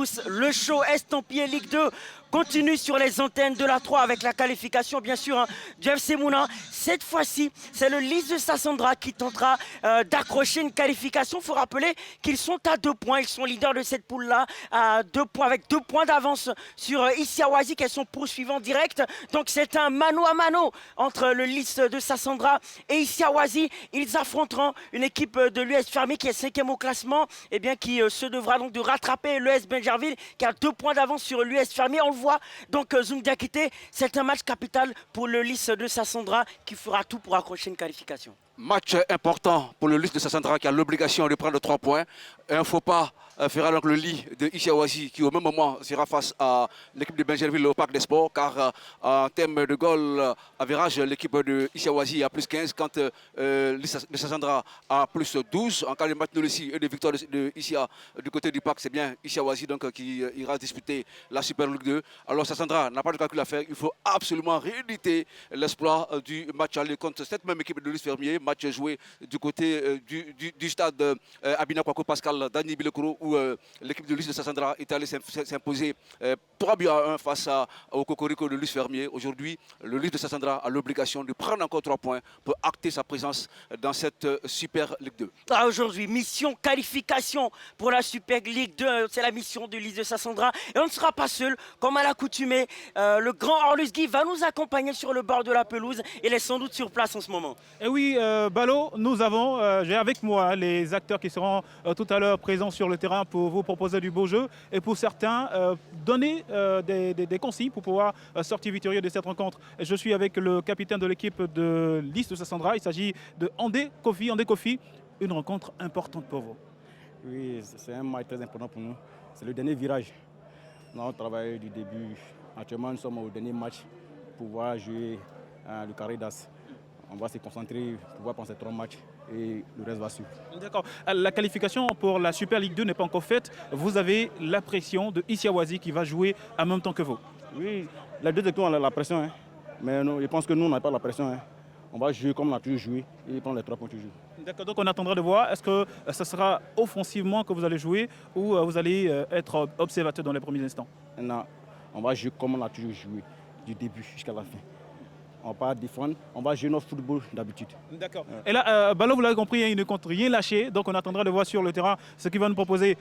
tous, le show estampillé Ligue 2 continue sur les antennes de la 3 avec la qualification bien sûr du FC Moulins. Cette fois-ci, c'est le Lys de Sassandra qui tentera d'accrocher une qualification. Il faut rappeler qu'ils sont à 2 points. Ils sont leaders de cette poule-là à 2 points avec 2 points d'avance sur Issiawazi qui sont poursuivants directs. Donc c'est un mano à mano entre le Lys de Sassandra et Issiawazi. Ils affronteront une équipe de l'US Fermier qui est 5e au classement et bien qui se devra donc de rattraper l'US Benjerville qui a 2 points d'avance sur l'US Fermier. On le voit donc Zoum Diakité, c'est un match capital pour le Lys de Sassandra qui fera tout pour accrocher une qualification. Match important pour le Lys de Sassandra qui a l'obligation de prendre 3 points. Un faux pas fera donc le lit de Issiawazi qui au même moment sera face à l'équipe de Benjerville au Parc des Sports car en termes de goal average, l'équipe de Issiawazi a plus 15 quand Lys de Sassandra a plus 12. En cas de match nul ici et de victoire de Issia du côté du Parc, c'est bien Issiawazi donc qui ira disputer la Super Ligue 2. Alors Sassandra n'a pas de calcul à faire, il faut absolument rééditer l'exploit du match aller contre cette même équipe de Lys Fermier. Match joué du côté du stade Abina Kwako Pascal Dani Bilekoro où l'équipe de Lys de Sassandra est allée s'imposer 3 buts à 1 face au Cocorico de Lys Fermier. Aujourd'hui, le Lys de Sassandra a l'obligation de prendre encore 3 points pour acter sa présence dans cette Super Ligue 2. Aujourd'hui, mission qualification pour la Super Ligue 2, c'est la mission du Lys de Sassandra. Et on ne sera pas seul, comme à l'accoutumée. Le grand Orlus Guy va nous accompagner sur le bord de la pelouse. Il est sans doute sur place en ce moment. Et oui, Balo, nous avons, j'ai avec moi les acteurs qui seront tout à l'heure présents sur le terrain pour vous proposer du beau jeu et pour certains donner des consignes pour pouvoir sortir victorieux de cette rencontre. Et je suis avec le capitaine de l'équipe de Lys de Sassandra, il s'agit de Andé Kofi. Andé Kofi, une rencontre importante pour vous. Oui, c'est un match très important pour nous. C'est le dernier virage. Nous avons travaillé du début. Actuellement, nous sommes au dernier match pour pouvoir jouer le carré d'As. On va se concentrer pour pouvoir prendre ces 3 matchs et le reste va suivre. D'accord. La qualification pour la Super Ligue 2 n'est pas encore faite. Vous avez la pression de Issiawazi qui va jouer en même temps que vous. Oui, les deux équipes ont la pression. Hein. Mais non, je pense que nous, on n'a pas la pression. Hein. On va jouer comme on a toujours joué et prendre les 3 points toujours. D'accord, donc on attendra de voir. Est-ce que ce sera offensivement que vous allez jouer ou vous allez être observateur dans les premiers instants? Non, on va jouer comme on a toujours joué, du début jusqu'à la fin. On va pas défendre, on va jouer notre football d'habitude. D'accord. Et là, Balo, vous l'avez compris, il ne compte rien lâcher. Donc on attendra de voir sur le terrain ce qu'il va nous proposer.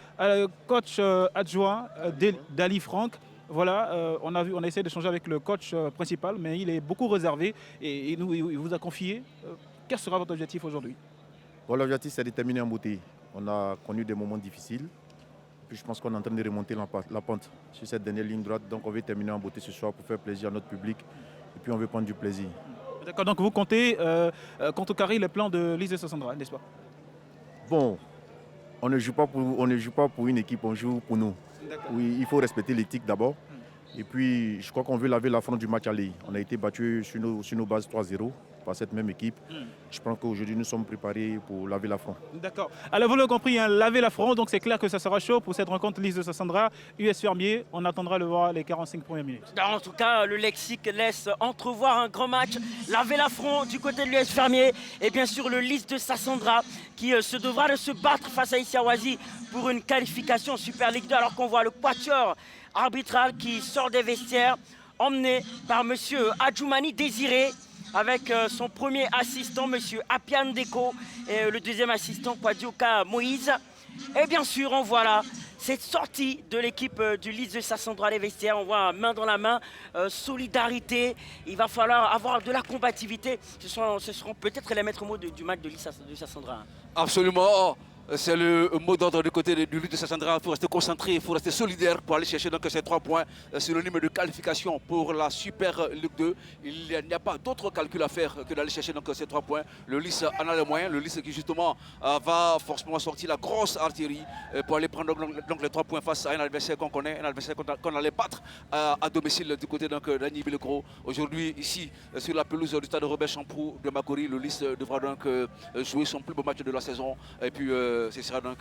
Coach adjoint Dali Franck. Voilà, on a essayé d'échanger avec le coach principal, mais il est beaucoup réservé et il vous a confié. Quel sera votre objectif aujourd'hui? Bon, l'objectif, c'est de terminer en beauté. On a connu des moments difficiles. Puis je pense qu'on est en train de remonter la pente sur cette dernière ligne droite. Donc on veut terminer en beauté ce soir pour faire plaisir à notre public. Et puis on veut prendre du plaisir. D'accord, donc vous comptez contrecarrer les plans de Lys de Sassandra, n'est-ce pas? Bon, on ne joue pas pour une équipe, on joue pour nous. Oui, il faut respecter l'éthique d'abord. Et puis je crois qu'on veut laver l'affront du match aller. On a été battu sur nos bases 3-0 par cette même équipe. Je pense qu'aujourd'hui nous sommes préparés pour laver l'affront. D'accord. Alors vous l'avez compris, hein, laver l'affront, donc c'est clair que ça sera chaud pour cette rencontre Lys de Sassandra, US Fermier. On attendra de voir les 45 premières minutes. En tout cas, le lexique laisse entrevoir un grand match. Laver l'affront du côté de l'US Fermier et bien sûr le Lys de Sassandra qui se devra de se battre face à Issiawazi pour une qualification en Super Ligue 2 alors qu'on voit le quatuor arbitral qui sort des vestiaires emmené par monsieur Adjoumani Désiré avec son premier assistant, monsieur Apian Deko, et le deuxième assistant, Kwadioka Moïse. Et bien sûr, on voit là cette sortie de l'équipe du Lys de Sassandra les vestiaires. On voit main dans la main, solidarité. Il va falloir avoir de la combativité. Ce seront peut-être les maîtres mots du match de Lys de Sassandra. Absolument. C'est le mot d'ordre du côté du Lys de Sassandra. Il faut rester concentré, il faut rester solidaire pour aller chercher donc ces 3 points synonyme de qualification pour la Super Ligue 2. Il n'y a pas d'autre calcul à faire que d'aller chercher donc ces 3 points. Le Lys en a les moyens. Le Lys qui justement va forcément sortir la grosse artillerie pour aller prendre donc les 3 points face à un adversaire qu'on connaît, un adversaire qu'on allait battre à domicile du côté d'Annie Bilekro. Aujourd'hui, ici, sur la pelouse du stade Robert Champrou de Makori, le Lys devra donc jouer son plus beau match de la saison. Et puis ce sera donc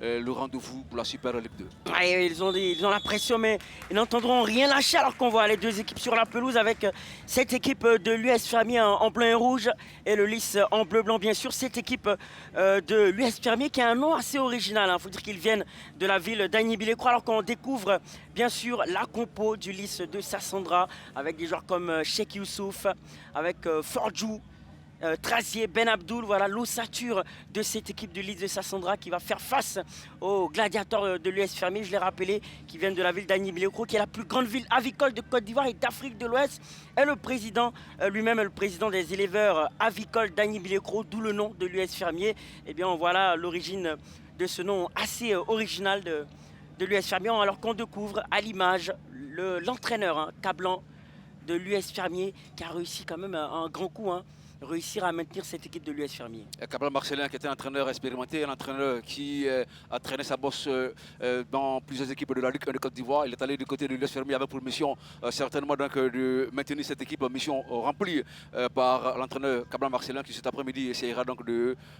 le rendez-vous pour la Super Ligue 2. Ouais, ils ont la pression, mais ils n'entendront rien lâcher alors qu'on voit les deux équipes sur la pelouse avec cette équipe de l'US Fermier en blanc et rouge et le Lys en bleu-blanc, bien sûr. Cette équipe de l'US Fermier qui a un nom assez original. Il faut dire qu'ils viennent de la ville d'Agny-Billécroix alors qu'on découvre bien sûr la compo du Lys de Sassandra avec des joueurs comme Cheikh Youssouf, avec Fordjou, Trazier, Ben Abdoul, voilà l'ossature de cette équipe du Lys de Sassandra qui va faire face aux gladiateurs de l'US Fermier, je l'ai rappelé, qui viennent de la ville d'Agny-Billécroix, qui est la plus grande ville avicole de Côte d'Ivoire et d'Afrique de l'Ouest. Et le président lui-même est le président des éleveurs avicoles d'Agny-Billécroix, d'où le nom de l'US Fermier. Eh bien voilà l'origine de ce nom assez original de l'US Fermier, alors qu'on découvre à l'image l'entraîneur Cablan de l'US Fermier qui a réussi quand même un grand coup, réussir à maintenir cette équipe de l'US Fermier. Cablan Marcelin qui était un entraîneur expérimenté, un entraîneur qui a traîné sa bosse dans plusieurs équipes de la Ligue 1 de Côte d'Ivoire. Il est allé du côté de l'US Fermier avec pour mission certainement donc, de maintenir cette équipe, mission remplie par l'entraîneur Cablan Marcelin qui cet après-midi essaiera donc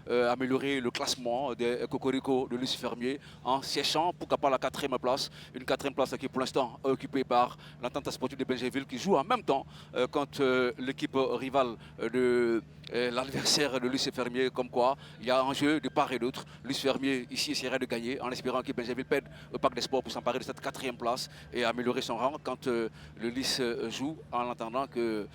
d'améliorer le classement des Cocorico de l'US Fermier en cherchant pourquoi pas la 4e place. Une 4e place qui est pour l'instant occupée par l'Entente sportive de Benjerville qui joue en même temps contre l'équipe rivale de l'adversaire de l'US Fermier, comme quoi il y a un jeu de part et d'autre. l'US Fermier ici essaierait de gagner en espérant que Benjerville perde au Parc des Sports pour s'emparer de cette 4e place et améliorer son rang quand le Lys joue, en attendant que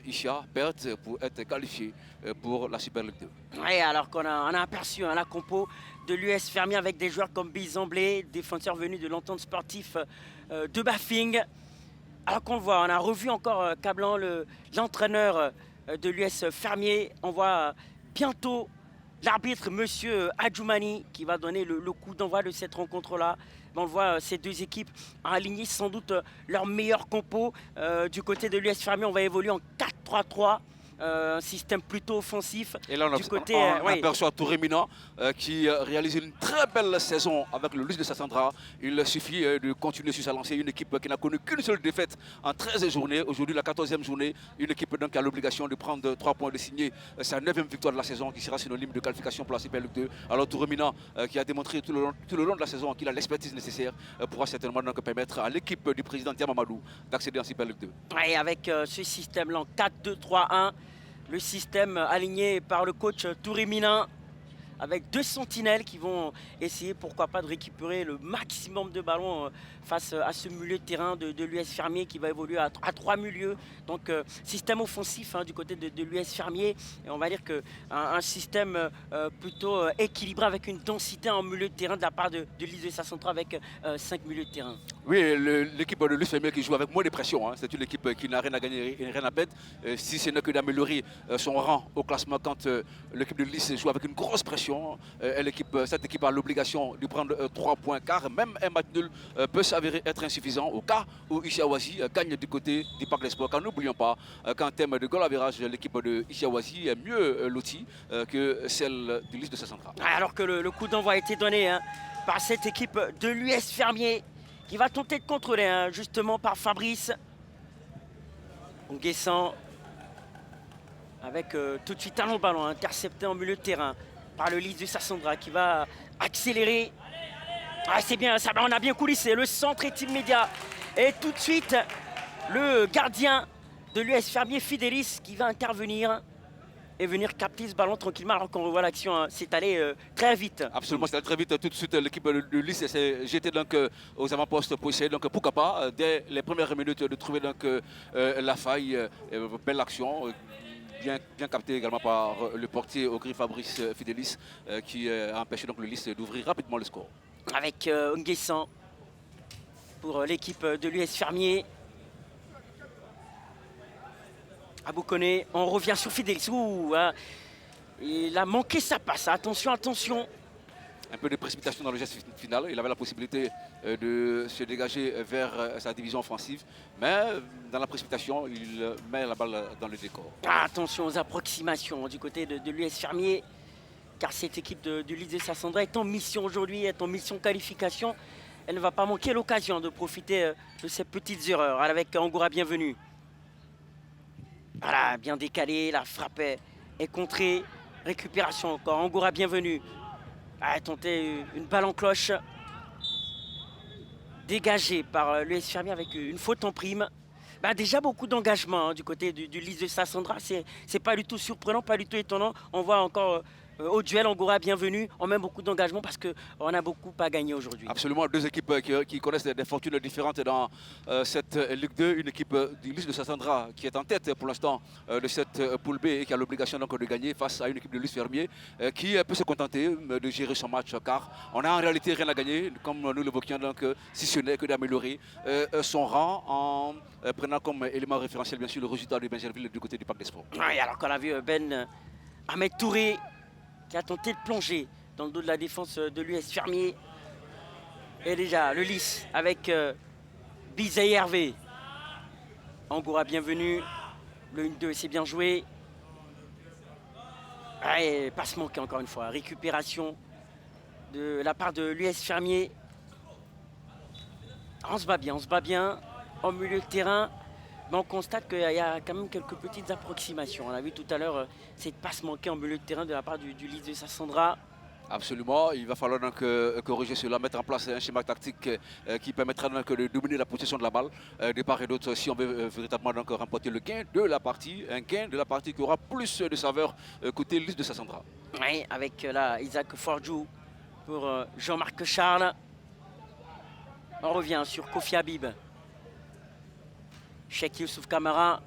Isha perde pour être qualifié pour la Super Ligue 2. Oui, alors qu'on a aperçu la compo de l'US Fermier avec des joueurs comme Bizamblé, défenseur venu de l'entente sportif de Bafing. Alors qu'on le voit, on a revu encore Cablan, l'entraîneur de l'US Fermier. On voit bientôt l'arbitre, monsieur Adjoumani, qui va donner le coup d'envoi de cette rencontre-là. On voit ces deux équipes aligner sans doute leur meilleur compo. Du côté de l'US Fermier, on va évoluer en 4-3-3. Un système plutôt offensif. Et là, on aperçoit Touré Mina qui réalise une très belle saison avec le Lys de Sassandra. Il suffit de continuer sur sa lancée. Une équipe qui n'a connu qu'une seule défaite en 13 journées. Aujourd'hui, la 14e journée. Une équipe donc, qui a l'obligation de prendre 3 points, de signer sa 9e victoire de la saison qui sera synonyme de qualification pour la Super Ligue 2. Alors Touré Mina qui a démontré tout le long de la saison qu'il a l'expertise nécessaire pourra certainement donc, permettre à l'équipe du président Diamamadou d'accéder en Super Ligue 2. Et avec ce système-là en 4-2-3-1, le système aligné par le coach Touré Mina, avec 2 sentinelles qui vont essayer, pourquoi pas, de récupérer le maximum de ballons face à ce milieu de terrain de l'US Fermier qui va évoluer à 3 milieux. Donc système offensif du côté de l'US Fermier. Et on va dire qu'un système plutôt équilibré avec une densité en milieu de terrain de la part de Lys de Sassandra avec 5 milieux de terrain. Oui, l'équipe de l'US Fermier qui joue avec moins de pression. C'est une équipe qui n'a rien à gagner et rien à perdre. Si ce n'est que d'améliorer son rang au classement quand l'équipe de Lys joue avec une grosse pression. Cette équipe a l'obligation de prendre 3 points car même un match nul peut s'avérer être insuffisant au cas où Ishiawazi gagne du côté du Parc des Sports. Car n'oublions pas qu'en termes de goal average, l'équipe de Ishiawazi est mieux lotie que celle du Lys de Sassandra. Alors que le coup d'envoi a été donné par cette équipe de l'US Fermier qui va tenter de contrôler justement par Fabrice Nguessan avec tout de suite un long ballon intercepté en milieu de terrain par le Lys de Sassandra qui va accélérer. C'est bien, ça, on a bien coulissé, le centre est immédiat. Et tout de suite, le gardien de l'US Fermier, Fidélis, qui va intervenir et venir capter ce ballon tranquillement alors qu'on revoit l'action s'étaler très vite. Absolument, c'est très vite. Tout de suite, l'équipe de Lys s'est jetée donc, aux avant-postes pour essayer, donc, pourquoi pas, dès les premières minutes, de trouver donc, la faille. Belle action. Bien capté également par le portier au gris Fabrice Fidélis qui a empêché donc le Lys d'ouvrir rapidement le score. Avec Nguessan pour l'équipe de l'US Fermier. Aboukone, on revient sur Fidélis. Il a manqué sa passe, attention, attention. Un peu de précipitation dans le geste final. Il avait la possibilité de se dégager vers sa division offensive. Mais dans la précipitation, il met la balle dans le décor. Attention aux approximations du côté de l'US Fermier. Car cette équipe du Lys de Sassandra est en mission aujourd'hui, est en mission qualification. Elle ne va pas manquer l'occasion de profiter de ces petites erreurs avec Angoura Bienvenu. Voilà, bien décalé, la frappe est contrée. Récupération encore, Angoura Bienvenu. a tenté une balle en cloche. Dégagée par l'US Fermier avec une faute en prime. Bah, déjà beaucoup d'engagement du côté du Lys de Sassandra. C'est pas du tout surprenant, pas du tout étonnant. On voit encore au duel Angora bienvenue. On met beaucoup d'engagement parce qu'on a beaucoup à gagner aujourd'hui. Absolument, deux équipes qui connaissent des fortunes différentes dans cette Ligue 2. Une équipe du Lys de Sassandra qui est en tête pour l'instant de cette poule B et qui a l'obligation donc de gagner face à une équipe de Lys Fermier qui peut se contenter de gérer son match car on a en réalité rien à gagner, comme nous l'évoquions, donc si ce n'est que d'améliorer son rang en prenant comme élément référentiel bien sûr le résultat de Benjerville du côté du Parc des Sports. Oui, alors qu'on a vu Ahmed Touré qui a tenté de plonger dans le dos de la défense de l'US Fermier. Et déjà, le Lys avec Bizaï Hervé. Angora bienvenue. Le 1-2, c'est bien joué. Et passe manquée encore une fois. Récupération de la part de l'US Fermier. On se bat bien en milieu de terrain. Mais on constate qu'il y a quand même quelques petites approximations. On a vu tout à l'heure cette passe manquée en milieu de terrain de la part du Lys de Sassandra. Absolument, il va falloir donc corriger cela, mettre en place un schéma tactique qui permettra donc de dominer la possession de la balle de part et d'autre si on veut véritablement donc remporter le gain de la partie, un gain de la partie qui aura plus de saveur côté Lys de Sassandra. Oui, avec là Isaac Forjou pour Jean-Marc Charles. On revient sur Kofi Habib. Cheikh Youssouf Kamara.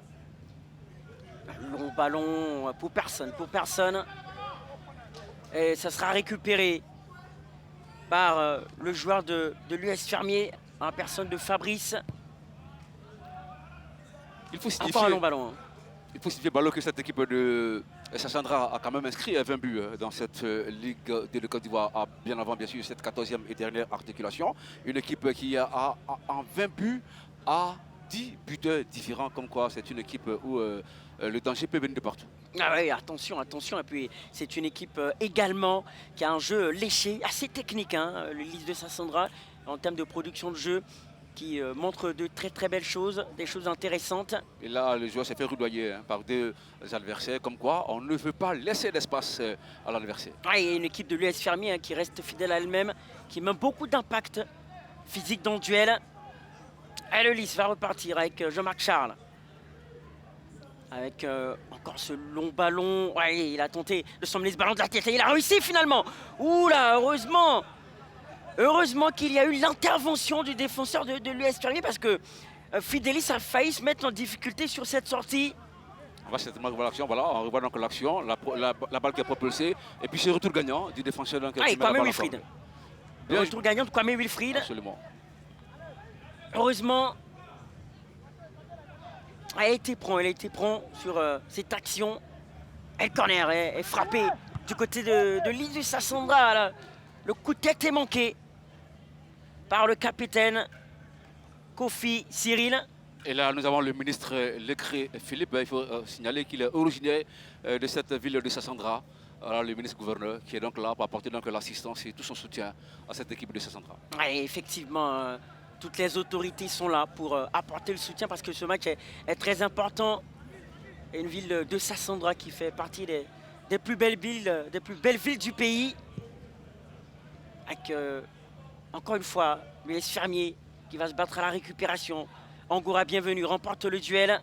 Long ballon pour personne. Et ça sera récupéré par le joueur de l'US Fermier en personne de Fabrice. Il faut signifier, encore un long ballon. Il faut signifier Balo, que cette équipe de Sassandra a quand même inscrit 20 buts dans cette Ligue de Côte d'Ivoire, bien avant bien sûr cette 14e et dernière articulation. Une équipe qui a en 20 buts à 10 buteurs différents, comme quoi c'est une équipe où le danger peut venir de partout. Ah oui, attention. Et puis c'est une équipe également qui a un jeu léché, assez technique, hein, le Lys de Sassandra, en termes de production de jeu, qui montre de très belles choses, des choses intéressantes. Et là, le joueur s'est fait rudoyer par deux adversaires, comme quoi on ne veut pas laisser d'espace à l'adversaire. Ah, et une équipe de l'US Fermier hein, qui reste fidèle à elle-même, qui met beaucoup d'impact physique dans le duel. Et le Lys va repartir avec Jean-Marc Charles. Avec encore ce long ballon. Ouais, il a tenté de s'emmener ce ballon de la tête et il a réussi finalement. Ouh là, heureusement qu'il y a eu l'intervention du défenseur de l'US Fermier parce que Fidelis a failli se mettre en difficulté sur cette sortie. On va certainement revoir l'action. Voilà, on revoit donc l'action, la balle qui est propulsée. Et puis ce retour gagnant du défenseur. Donc, et Kwame Wilfried. Le retour gagnant de Kwame Wilfried. Absolument. Heureusement, elle a été prompt sur cette action. Et le corner est frappé du côté de Lys de Sassandra. Là. Le coup de tête est manqué par le capitaine Kofi Cyril. Et là, nous avons le ministre Lecré Philippe. Il faut signaler qu'il est originaire de cette ville de Sassandra. Alors, le ministre-gouverneur qui est donc là pour apporter donc l'assistance et tout son soutien à cette équipe de Sassandra. Et effectivement, toutes les autorités sont là pour apporter le soutien parce que ce match est très important. Et une ville de Sassandra qui fait partie des plus belles villes du pays. Avec, encore une fois, l'US Fermier qui va se battre à la récupération. Angora bienvenue remporte le duel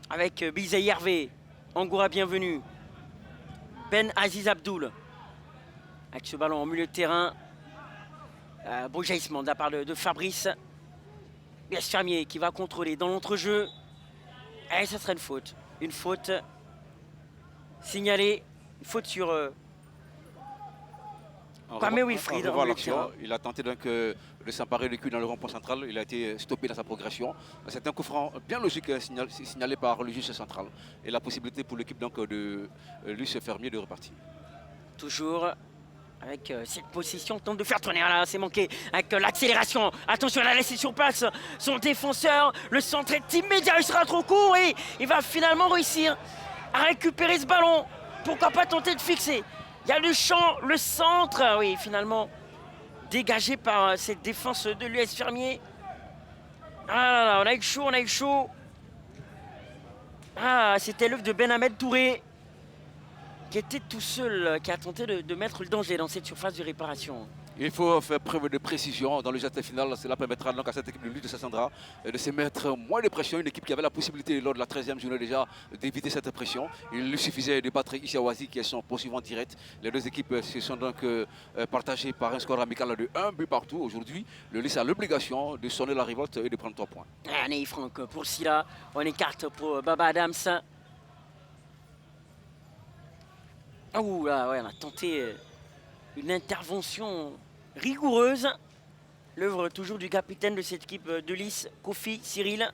avec Bizaï Hervé. Angora bienvenue. Ben Aziz Abdoul. Avec ce ballon en milieu de terrain. Beau jaillissement de la part de Fabrice. l'US Fermier qui va contrôler dans l'entrejeu. Et ça serait une faute. Une faute signalée. Une faute sur Kwame Wilfried. Il a tenté donc de s'emparer du cul dans le rond-point central. Il a été stoppé dans sa progression. C'est un coup franc bien logique signalé par le juge central. Et la possibilité pour l'équipe donc de l'US Fermier de repartir. Toujours avec cette position, tente de faire tourner. Là, c'est manqué. Avec l'accélération. Attention, il a laissé sur place son défenseur. Le centre est immédiat. Il sera trop court et il va finalement réussir à récupérer ce ballon. Pourquoi pas tenter de fixer? Il y a le champ, le centre. Oui, finalement, dégagé par cette défense de l'US Fermier. Ah là là, on a eu chaud. Ah, c'était l'œuvre de Ben Ahmed Touré qui était tout seul, qui a tenté de mettre le danger dans cette surface de réparation. Il faut faire preuve de précision dans le geste final. Cela permettra donc à cette équipe de lutte de Sassandra de se mettre moins de pression. Une équipe qui avait la possibilité lors de la 13e journée déjà d'éviter cette pression. Il lui suffisait de battre Ishiawazi qui est son poursuivant direct. Les deux équipes se sont donc partagées par un score amical de 1 but partout. Aujourd'hui, le Lys a l'obligation de sonner la révolte et de prendre 3 points. Allez Franck, pour Silla, on écarte pour Baba Adams. Oh là, ouais, on a tenté une intervention rigoureuse. L'œuvre toujours du capitaine de cette équipe de Lys, Kofi Cyril.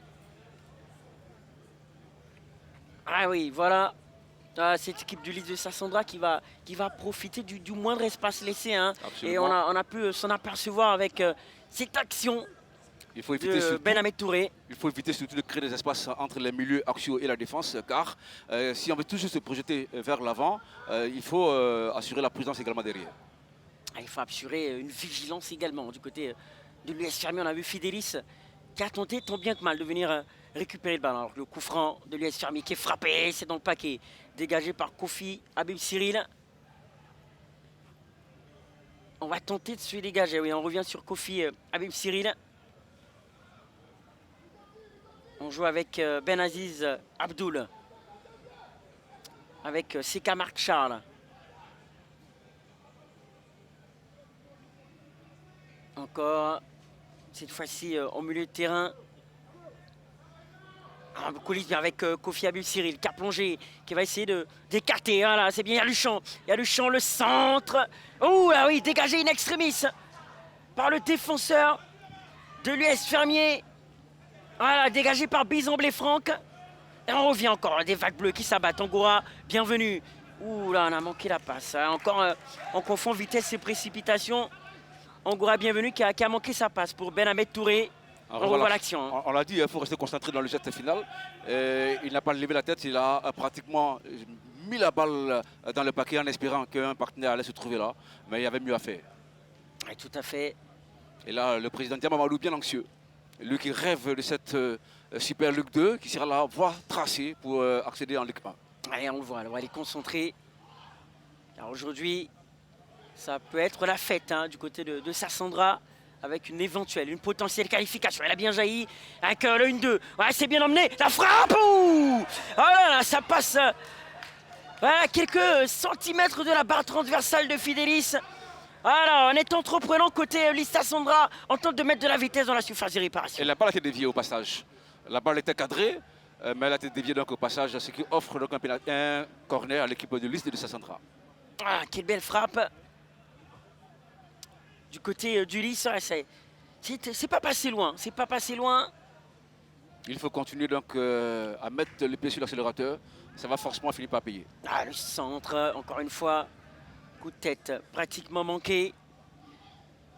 Ah oui, voilà. Cette équipe de Lys de Sassandra qui va profiter du moindre espace laissé. Hein. Et on a pu s'en apercevoir avec cette action. Il faut éviter surtout, Ben Ahmed Touré. Il faut éviter surtout de créer des espaces entre les milieux axiaux et la défense, car si on veut toujours se projeter vers l'avant, il faut assurer la prudence également derrière. Il faut assurer une vigilance également du côté de l'US Fermier. On a vu Fidélis qui a tenté tant bien que mal de venir récupérer le ballon. Alors le coup franc de l'US Fermier qui est frappé, c'est dans le paquet, dégagé par Kofi Habib Cyril. On va tenter de se dégager, oui, on revient sur Kofi Habib Cyril. On joue avec Benaziz Abdoul, avec Seka Marc Charles. Encore, cette fois-ci au milieu de terrain. Coulisse avec Kofi Habib Cyril qui a plongé, qui va essayer d'écarter. Voilà, c'est bien, il y a Luchon, le centre. Oh là oui, dégagé in extremis par le défenseur de l'US Fermier. Voilà, dégagé par Bison Blé-Franck. Et on revient encore, des vagues bleues qui s'abattent. Angora, bienvenue. Ouh là, on a manqué la passe. Hein. Encore, on confond vitesse et précipitation. Angora, bienvenue, qui a manqué sa passe pour Ben Ahmed Touré. Alors, on revoit l'action. Hein. On l'a dit, il faut rester concentré dans le geste final. Il n'a pas levé la tête, il a pratiquement mis la balle dans le paquet en espérant qu'un partenaire allait se trouver là. Mais il y avait mieux à faire. Oui, tout à fait. Et là, le président Diamamadou, bien anxieux. Lui qui rêve de cette Super Ligue 2, qui sera la voie tracée pour accéder en Ligue 1. Allez, on le voit, il est concentré. Alors aujourd'hui, ça peut être la fête hein, du côté de Sassandra, avec une potentielle qualification. Elle a bien jailli avec le 1-2. Ouais, c'est bien emmené. La frappe. Oh là là, ça passe voilà, quelques centimètres de la barre transversale de Fidélis. Voilà, en étant entreprenant côté Lys Sassandra, on tente de mettre de la vitesse dans la surface de réparation. Elle n'a pas été déviée au passage. La balle était cadrée, mais elle a été déviée donc au passage, ce qui offre donc un corner à l'équipe de Lys de Sassandra. Ah, quelle belle frappe. Du côté du Lys, c'est pas passé loin. C'est pas passé loin. Il faut continuer donc à mettre le pied sur l'accélérateur. Ça va forcément finir par payer. Ah, le centre, encore une fois. Coup de tête pratiquement manqué.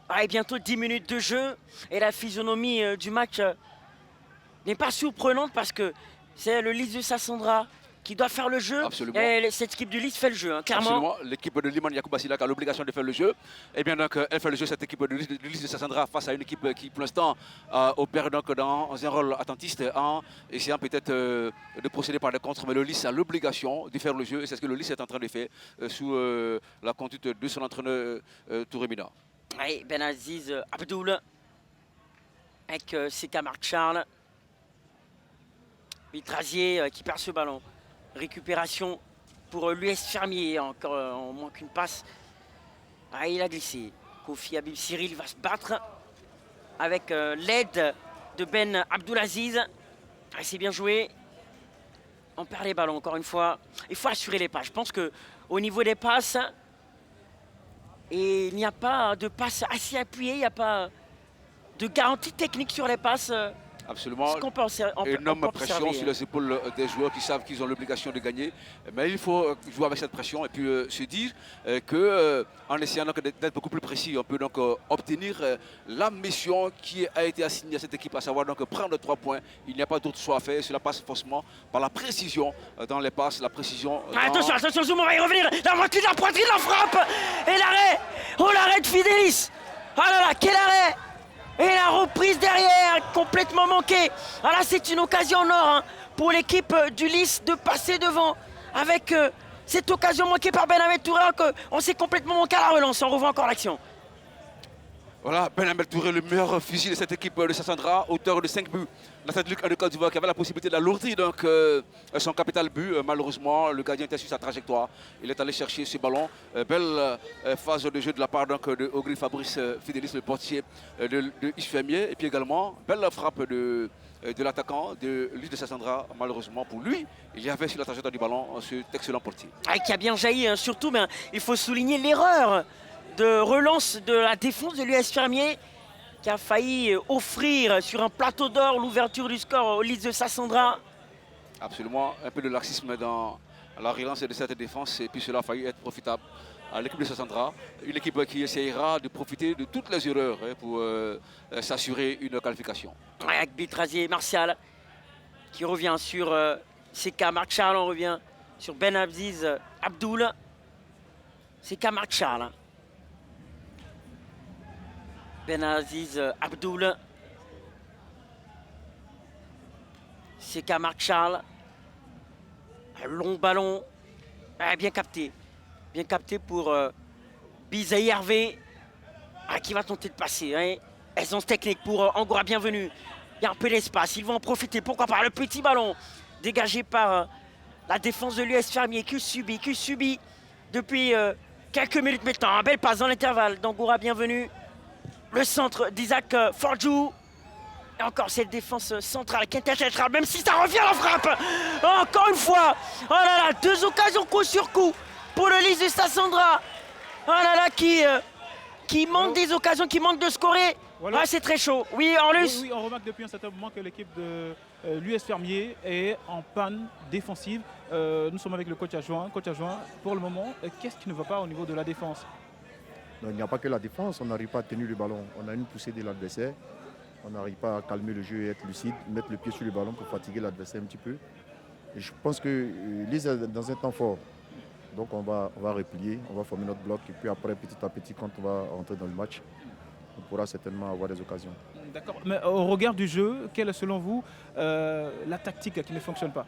Ah, et bientôt 10 minutes de jeu. Et la physionomie du match n'est pas surprenante parce que c'est le Lys de Sassandra qui doit faire le jeu. Absolument. Et cette équipe du Lys fait le jeu, hein, clairement. Absolument. L'équipe de Liman Yacouba Silak a l'obligation de faire le jeu. Et bien donc, elle fait le jeu, cette équipe de Lys de Sassandra, face à une équipe qui, pour l'instant, opère donc dans un rôle attentiste en essayant peut-être de procéder par des contres. Mais le Lys a l'obligation de faire le jeu. Et c'est ce que le Lys est en train de faire sous la conduite de son entraîneur Touré Mina. Oui, Benaziz Abdoul avec Seka Marc Charles. Mitrazier qui perd ce ballon. Récupération pour l'US Fermier. Encore, on manque une passe. Ah, il a glissé. Kofi Habib Cyril va se battre avec l'aide de Ben Abdoulaziz. Ah, c'est bien joué. On perd les ballons encore une fois. Il faut assurer les passes. Je pense qu'au niveau des passes, il n'y a pas de passes assez appuyées. Il n'y a pas de garantie technique sur les passes. Absolument. Énorme pression sur les épaules des joueurs qui savent qu'ils ont l'obligation de gagner. Mais il faut jouer avec cette pression et puis se dire qu'en essayant d'être beaucoup plus précis, on peut donc obtenir la mission qui a été assignée à cette équipe, à savoir donc prendre 3 points. Il n'y a pas d'autre choix à faire. Cela passe forcément par la précision dans les passes, la précision. Attention, Zoum, on va y revenir. La moitié de la poitrine, la frappe et l'arrêt. Oh, l'arrêt de Fidélis. Oh là là, quel arrêt! Et la reprise derrière, complètement manquée. Alors là, c'est une occasion en or hein, pour l'équipe du Lys de passer devant avec Cette occasion manquée par Benhamed Touré, on s'est complètement manqué à la relance. On revoit encore l'action. Voilà, Benhamed Touré, le meilleur fusil de cette équipe de Sassandra, auteur de 5 buts. La Sainte-Luc de Côte d'Ivoire qui avait la possibilité d'alourdir donc son capital but. Malheureusement, le gardien était sur sa trajectoire. Il est allé chercher ce ballon. Belle phase de jeu de la part donc, de Ogri Fabrice Fidélis, le portier de Isfermier. Et puis également, belle frappe de l'attaquant de l'île de Sassandra. Malheureusement pour lui, il y avait sur la trajectoire du ballon cet excellent portier. Ah, qui a bien jailli, hein. Surtout, mais, il faut souligner l'erreur de relance de la défense de l'US Fermier qui a failli offrir sur un plateau d'or l'ouverture du score aux Leeds de Sassandra. Absolument, un peu de laxisme dans la relance de cette défense et puis cela a failli être profitable à l'équipe de Sassandra. Une équipe qui essayera de profiter de toutes les erreurs pour s'assurer une qualification. Avec Bitrazier Martial qui revient sur Seka Marchal, on revient sur Ben Abziz Abdoul. Seka Marchal. Ben Aziz Abdoul. Seka Marchal. Un long ballon. Bien capté. Bien capté pour Bizaï Hervé. Qui va tenter de passer. Hein. Aisance technique pour Angora, bienvenue. Il y a un peu d'espace. Ils vont en profiter. Pourquoi pas le petit ballon dégagé par la défense de l'US Fermier qui subit depuis quelques minutes maintenant. Un bel passe dans l'intervalle d'Angora, bienvenue. Le centre d'Isaac Forjou. Et encore cette défense centrale qui interchange, même si ça revient la frappe. Encore une fois. Oh là là, 2 occasions coup sur coup pour le Leeds de Sassandra. Oh là là, qui manque des occasions, qui manque de scorer. Voilà. Ah, c'est très chaud. Oui, Orlus. Oui, on remarque depuis un certain moment que l'équipe de l'US Fermier est en panne défensive. Nous sommes avec le coach adjoint. Coach adjoint, pour le moment, qu'est-ce qui ne va pas au niveau de la défense? Donc, il n'y a pas que la défense, on n'arrive pas à tenir le ballon. On a une poussée de l'adversaire, on n'arrive pas à calmer le jeu et être lucide, mettre le pied sur le ballon pour fatiguer l'adversaire un petit peu. Et je pense que Lise est dans un temps fort. Donc on va replier, on va former notre bloc et puis après, petit à petit, quand on va rentrer dans le match, on pourra certainement avoir des occasions. D'accord. Mais au regard du jeu, quelle est selon vous la tactique qui ne fonctionne pas?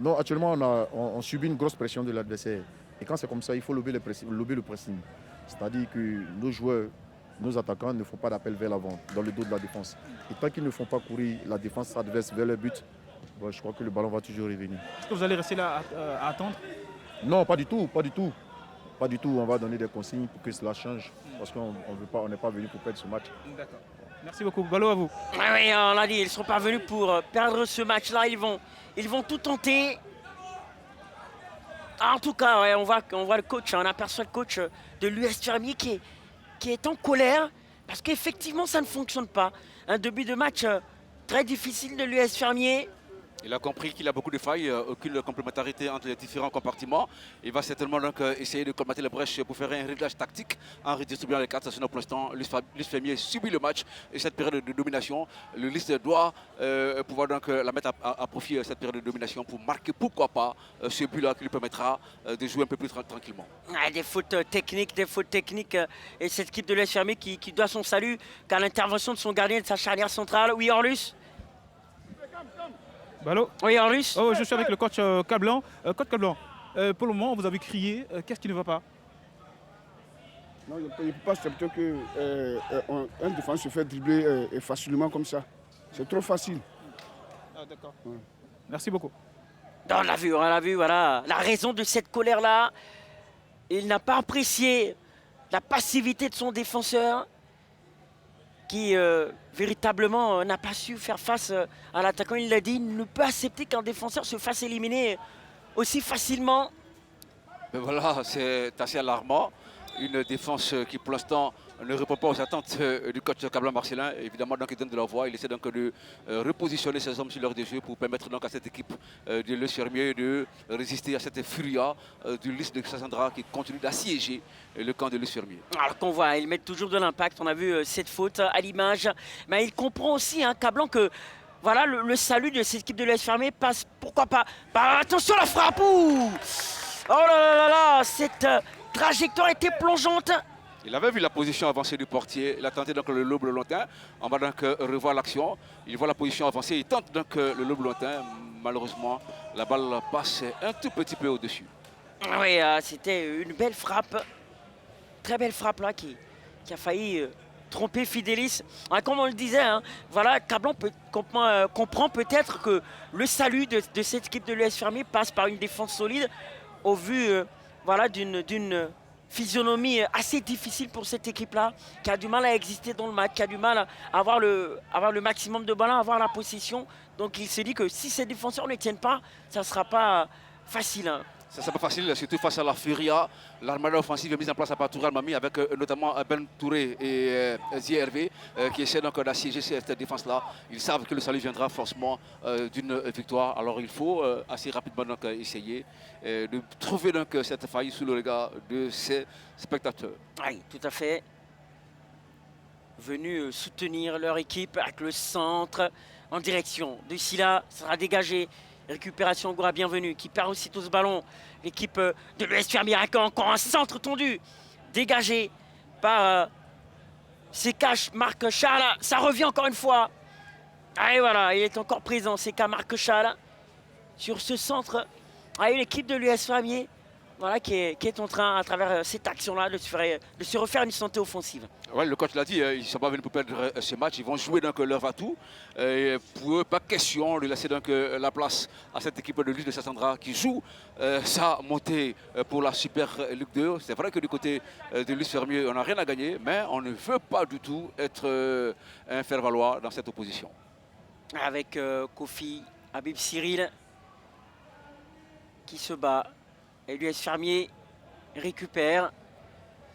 Non, actuellement, on subit une grosse pression de l'adversaire. Et quand c'est comme ça, il faut lever le pressing. C'est-à-dire que nos joueurs, nos attaquants ne font pas d'appel vers l'avant, dans le dos de la défense. Et tant qu'ils ne font pas courir la défense adverse vers le but, bon, je crois que le ballon va toujours revenir. Est-ce que vous allez rester là à attendre? Non, pas du tout. Pas du tout, on va donner des consignes pour que cela change. Parce qu'on n'est pas venu pour perdre ce match. D'accord. Merci beaucoup. Ballot à vous. Oui, on l'a dit, ils ne sont pas venus pour perdre ce match-là. Ils vont tout tenter. En tout cas, ouais, on voit le coach, on aperçoit le coach de l'US Fermier qui est en colère parce qu'effectivement ça ne fonctionne pas. Un début de match très difficile de l'US Fermier. Il a compris qu'il a beaucoup de failles, aucune complémentarité entre les différents compartiments. Il va certainement donc essayer de colmater les brèches pour faire un réglage tactique en redistribuant les cartes. Sinon pour l'instant, l'US Fermier subit le match et cette période de domination. Le Lys doit pouvoir donc la mettre à profit cette période de domination pour marquer pourquoi pas ce but-là qui lui permettra de jouer un peu plus tranquillement. Des fautes techniques et cette équipe de l'US Fermier qui doit son salut qu'à l'intervention de son gardien de sa charnière centrale. Oui, Orlus. Ballot. Oui, Orlus. Oh, je suis avec le coach Cablan. Coach Cablan, pour le moment, vous avez crié. Qu'est-ce qui ne va pas? Non, je ne peux pas accepter qu'un défenseur se fait dribbler facilement comme ça. C'est trop facile. Ah, d'accord. Ouais. Merci beaucoup. On l'a vu, voilà. La raison de cette colère-là, il n'a pas apprécié la passivité de son défenseur qui véritablement n'a pas su faire face à l'attaquant. Il l'a dit, il ne peut accepter qu'un défenseur se fasse éliminer aussi facilement. Mais voilà, c'est assez alarmant. Une défense qui pour l'instant ne répond pas aux attentes du coach Cablan Marcelin. Évidemment, donc, il donne de la voix. Il essaie donc de repositionner ses hommes sur l'heure des jeux pour permettre donc à cette équipe de l'US Fermier de résister à cette furia du Lys de Sassandra qui continue d'assiéger le camp de l'US Fermier. Alors qu'on voit, ils mettent toujours de l'impact. On a vu cette faute à l'image. Mais il comprend aussi, Cablan, que voilà, le salut de cette équipe de l'US Fermier passe, pourquoi pas. Bah, attention la frappe. Ouh, oh là là, cette trajectoire était plongeante. Il avait vu la position avancée du portier, il a tenté donc le lobe lointain. On va donc revoir l'action. Il voit la position avancée, il tente donc le lobe lointain. Malheureusement, la balle passe un tout petit peu au-dessus. Oui, c'était une belle frappe. Très belle frappe là qui a failli tromper Fidelis. Ah, comme on le disait, hein, voilà, Cablan comprend peut-être que le salut de cette équipe de l'US Fermier passe par une défense solide au vu voilà, d'une physionomie assez difficile pour cette équipe-là, qui a du mal à exister dans le match, qui a du mal à avoir le maximum de ballons, à avoir la possession. Donc il se dit que si ces défenseurs ne tiennent pas, ça ne sera pas facile. Hein. Ça ne sera pas facile, surtout face à la Furia. L'armada offensive est mise en place à Patoura Mami avec notamment Ben Touré et Zia Hervé qui essaient donc d'assiéger cette défense-là. Ils savent que le salut viendra forcément d'une victoire. Alors il faut assez rapidement donc, essayer de trouver donc, cette faille sous le regard de ces spectateurs. Oui, tout à fait. Venus soutenir leur équipe avec le centre en direction de Silla. Ça sera dégagé. Récupération Goura bienvenue qui perd aussitôt ce ballon. L'équipe de l'US Fermier avec encore un centre tendu. Dégagé par Seka Marc Charles. Ça revient encore une fois. Et voilà, il est encore présent, Seka Marc Charles. Sur ce centre, l'équipe de l'US Fermier voilà, qui est en train, à travers cette action-là, de se refaire une santé offensive. Ouais, le coach l'a dit, ils ne sont pas venus pour perdre ce match, ils vont jouer donc leur va-tout. Pour eux, pas question de laisser donc la place à cette équipe de l'US de Sassandra qui joue sa montée pour la Super Ligue 2. C'est vrai que du côté de l'US Fermier, on n'a rien à gagner, mais on ne veut pas du tout être un faire-valoir dans cette opposition. Avec Kofi Habib Cyril qui se bat. Et l'US Fermier récupère.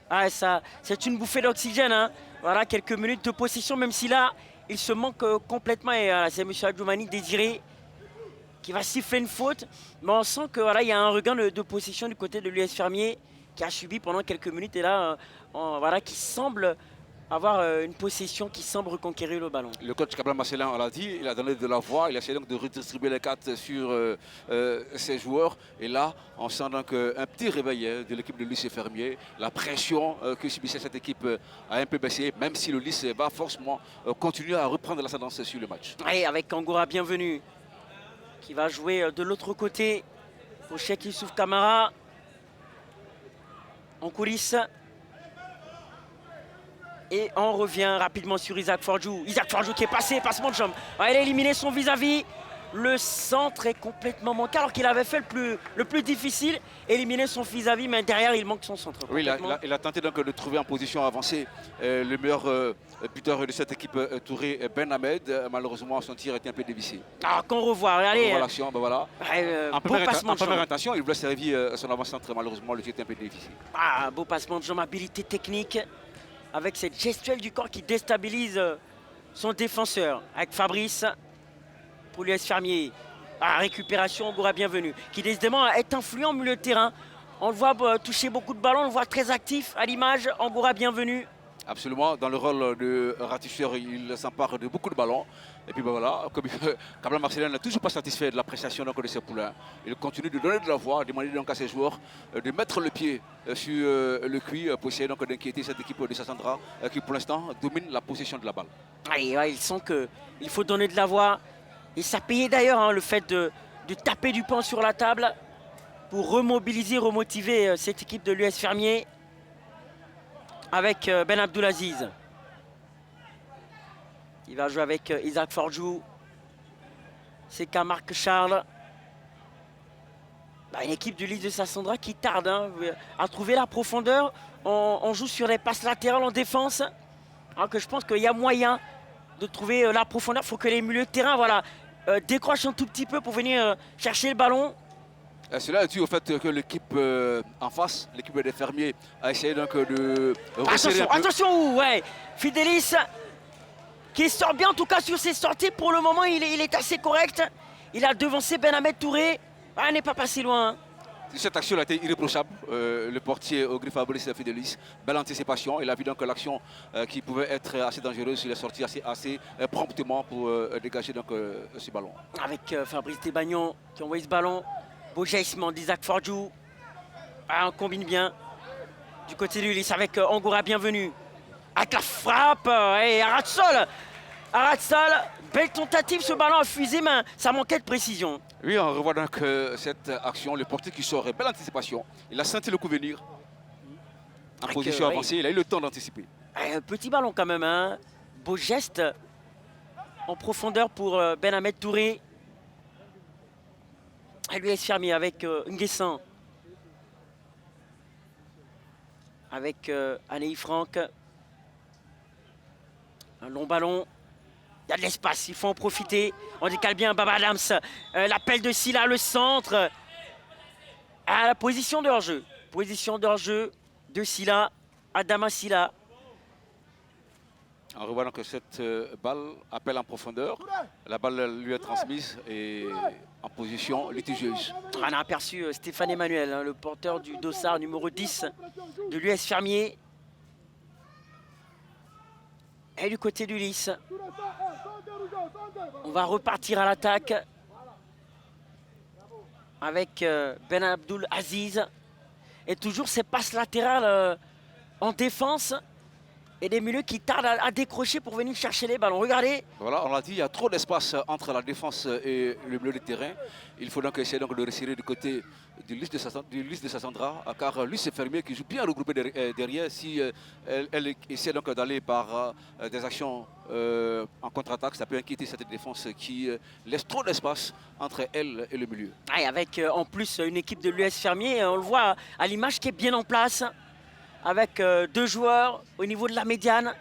Ah, ça, c'est une bouffée d'oxygène. Hein. Voilà, quelques minutes de possession, même si là, il se manque complètement. Et c'est M. Adjoumani Désiré qui va siffler une faute. Mais on sent que voilà, il y a un regain de possession du côté de l'US Fermier qui a subi pendant quelques minutes. Et là, voilà, qui semble avoir une possession qui semble reconquérir le ballon. Le coach Cablan Marcelin, on l'a dit, il a donné de la voix, il a essayé donc de redistribuer les cartes sur ses joueurs. Et là, on sent donc un petit réveil de l'équipe de l'US Fermier. La pression que subissait cette équipe a un peu baissé, même si le LIS va forcément continuer à reprendre l'ascendance sur le match. Et avec Angoura bienvenue, qui va jouer de l'autre côté pour Cheikh Youssouf Kamara. En coulisses. Et on revient rapidement sur Isaac Forjou. Isaac Forjou qui est passé, passement de jambe. Il a éliminé son vis-à-vis. Le centre est complètement manqué alors qu'il avait fait le plus difficile, éliminer son vis-à-vis, mais derrière il manque son centre. Oui, il a tenté donc de trouver en position avancée le meilleur buteur de cette équipe, Touré Ben Ahmed. Malheureusement, son tir était un peu dévissé. Ah, qu'on revoit, regardez. On revoit l'action, ben voilà. En première intention, il voulait servir son avant-centre. Malheureusement, le tir était un peu difficile. Ah, beau passement de jambe, habilité technique. Avec cette gestuelle du corps qui déstabilise son défenseur. Avec Fabrice pour l'US Fermier. Récupération, Angoura bienvenue. Qui décidément est influent au milieu de terrain. On le voit toucher beaucoup de ballons, on le voit très actif à l'image. Angoura bienvenue. Absolument, dans le rôle de ratifieur, il s'empare de beaucoup de ballons. Et puis ben voilà, comme Cablan Marcelin n'est toujours pas satisfait de la prestation de ses poulains. Il continue de donner de la voix, demander donc à ses joueurs de mettre le pied sur le cuit pour essayer donc d'inquiéter cette équipe de Sassandra qui pour l'instant domine la possession de la balle. Ils sentent qu'il faut donner de la voix. Et ça payait d'ailleurs hein, le fait de taper du poing sur la table pour remobiliser, remotiver cette équipe de l'US Fermier. Avec Ben Abdulaziz. Il va jouer avec Isaac Forjou. Seka Marc Charles. Une équipe du LIS de Sassandra qui tarde hein, à trouver la profondeur. On joue sur les passes latérales en défense. Alors que je pense qu'il y a moyen de trouver la profondeur. Il faut que les milieux de terrain voilà, décrochent un tout petit peu pour venir chercher le ballon. Cela est dû au fait que l'équipe en face, l'équipe des Fermiers, a essayé donc de resserrer attention, ouais. Fidelis qui sort bien en tout cas sur ses sorties. Pour le moment, il est assez correct. Il a devancé Ben Ahmed Touré. Il n'est pas passé loin. Cette action a été irréprochable. Le portier au griffe Fabrice Fidelis, belle anticipation. Il a vu donc l'action qui pouvait être assez dangereuse. Il est sorti assez promptement pour dégager donc, ce ballon. Avec Fabrice Tebagnon qui envoie ce ballon. Beau jaillissement d'Isaac Forjou. On combine bien du côté du LIS avec Angoura bienvenue. Avec la frappe et Aratsol. Belle tentative, ce ballon a fusé, mais ça manquait de précision. Oui, on revoit donc cette action, le portier qui sort, belle anticipation. Il a senti le coup venir. En position avancée, il a eu le temps d'anticiper. Petit ballon quand même, hein. Beau geste en profondeur pour Ben Ahmed Touré. L'US Fermier avec Nguessan. Avec Anei Franck. Un long ballon. Il y a de l'espace, il faut en profiter. On décale bien Baba Adams. L'appel de Silla, le centre. À la position de hors-jeu. Position de hors-jeu de Silla. Adama Silla. En revoyant que cette balle appelle en profondeur. La balle lui est transmise et en position litigieuse. On a aperçu Stéphane Emmanuel, hein, le porteur du dossard numéro 10 de l'US Fermier. Et du côté du Lys, on va repartir à l'attaque avec Ben Abdul Aziz. Et toujours ces passes latérales en défense. Et des milieux qui tardent à décrocher pour venir chercher les ballons. Regardez. Voilà, on l'a dit, il y a trop d'espace entre la défense et le milieu de terrain. Il faut donc essayer de resserrer du côté du Lys de Sassandra, car Lys Fermier qui joue bien regroupé derrière. Si elle essaie donc d'aller par des actions en contre-attaque, ça peut inquiéter cette défense qui laisse trop d'espace entre elle et le milieu. Et avec en plus une équipe de l'US Fermier, on le voit à l'image qui est bien en place. Avec deux joueurs au niveau de la médiane.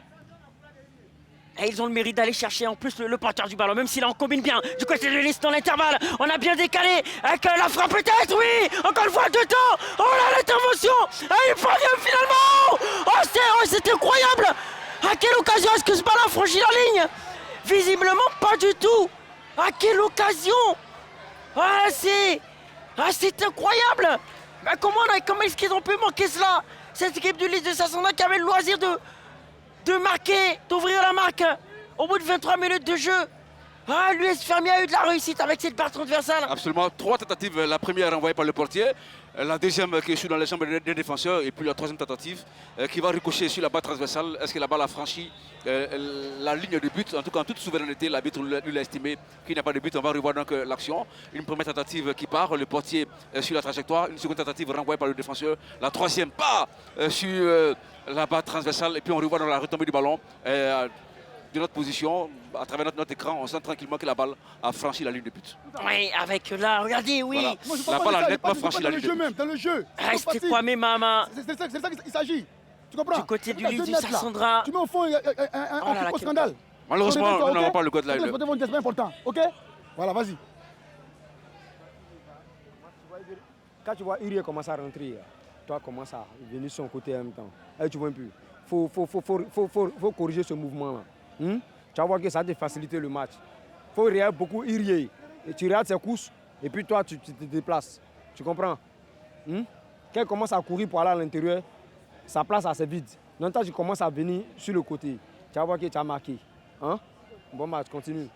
Et ils ont le mérite d'aller chercher en plus le porteur du ballon, même s'il en combine bien du côté de Lys dans l'intervalle. On a bien décalé avec la frappe peut-être, oui. Encore une fois, deux temps. Oh là, l'intervention. Il parvient finalement. Oh, c'est incroyable. À quelle occasion est-ce que ce ballon a franchi la ligne? Visiblement pas du tout. À quelle occasion? C'est incroyable. Mais comment est-ce qu'ils ont pu manquer cela? Cette équipe du Lys de Sassandra qui avait le loisir de marquer, d'ouvrir la marque au bout de 23 minutes de jeu. L'US Fermier a eu de la réussite avec cette barre transversale. Absolument, 3 tentatives. La première envoyée par le portier, la deuxième qui est dans les jambes des défenseurs et puis la troisième tentative qui va ricocher sur la barre transversale. Est-ce que la balle a franchi la ligne de but? En tout cas, en toute souveraineté, l'arbitre lui l'a estimé qu'il n'y a pas de but. On va revoir donc l'action. Une première tentative qui part, le portier sur la trajectoire. Une seconde tentative renvoyée par le défenseur. La troisième part sur la barre transversale. Et puis on revoit dans la retombée du ballon. De notre position, à travers notre écran, on sent tranquillement que la balle a franchi la ligne de but. Oui, avec là, regardez, oui. Voilà. Moi, La balle a nettement franchi la ligne de but. Même, dans le jeu. C'était quoi, mes mamas? C'est ça qu'il s'agit. Tu comprends? Du côté du À Lys 2 du mètres, là, Sassandra. Tu mets au fond un scandale. Malheureusement, nous n'avons pas le code là. C'est pas important, ok? Voilà, vas-y. Quand tu vois Urié commencer à rentrer, toi commence à venir sur son côté en même temps. Et tu vois un peu. Faut corriger ce mouvement-là. Tu vas voir que ça va te faciliter le match. Il faut regarder beaucoup Urié. Et tu regardes ses courses et puis toi tu te déplaces. Tu comprends? Quand il commence à courir pour aller à l'intérieur, sa place c'est vide. Donc toi tu commences à venir sur le côté. Tu vas voir que tu as marqué. Bon match, continue.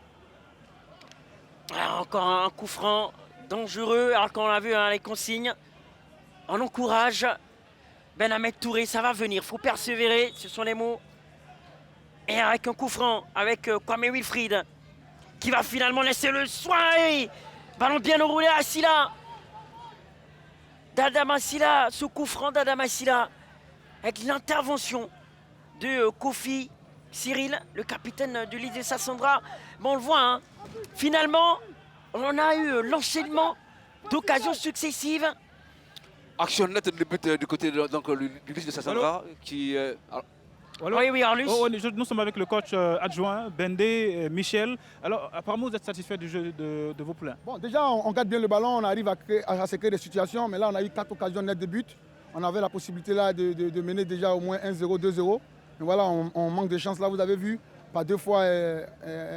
Encore un coup franc dangereux, alors qu'on a vu les consignes. On encourage Ben Ahmed Touré, ça va venir, il faut persévérer, ce sont les mots. Et avec un coup franc, avec Kwame Wilfried, qui va finalement laisser le soin. Ballon bien enroulé à Silla. d'Adama Silla, ce coup franc d'Adama Silla, avec l'intervention de Kofi Cyril, le capitaine du Lys de Sassandra. Bon, on le voit, hein. Finalement, on a eu l'enchaînement d'occasions successives. Action nette de but du côté du Lys de Sassandra qui... Alors, oui, Arlus. Nous sommes avec le coach adjoint, Bendé, Michel. Alors, apparemment, vous êtes satisfait du jeu de vos poulains? Bon, déjà, on garde bien le ballon, on arrive à se créer des situations, mais là, on a eu 4 occasions nettes de but. On avait la possibilité là de mener déjà au moins 1-0, 2-0. Mais voilà, on manque de chance là, vous avez vu. Par 2 fois,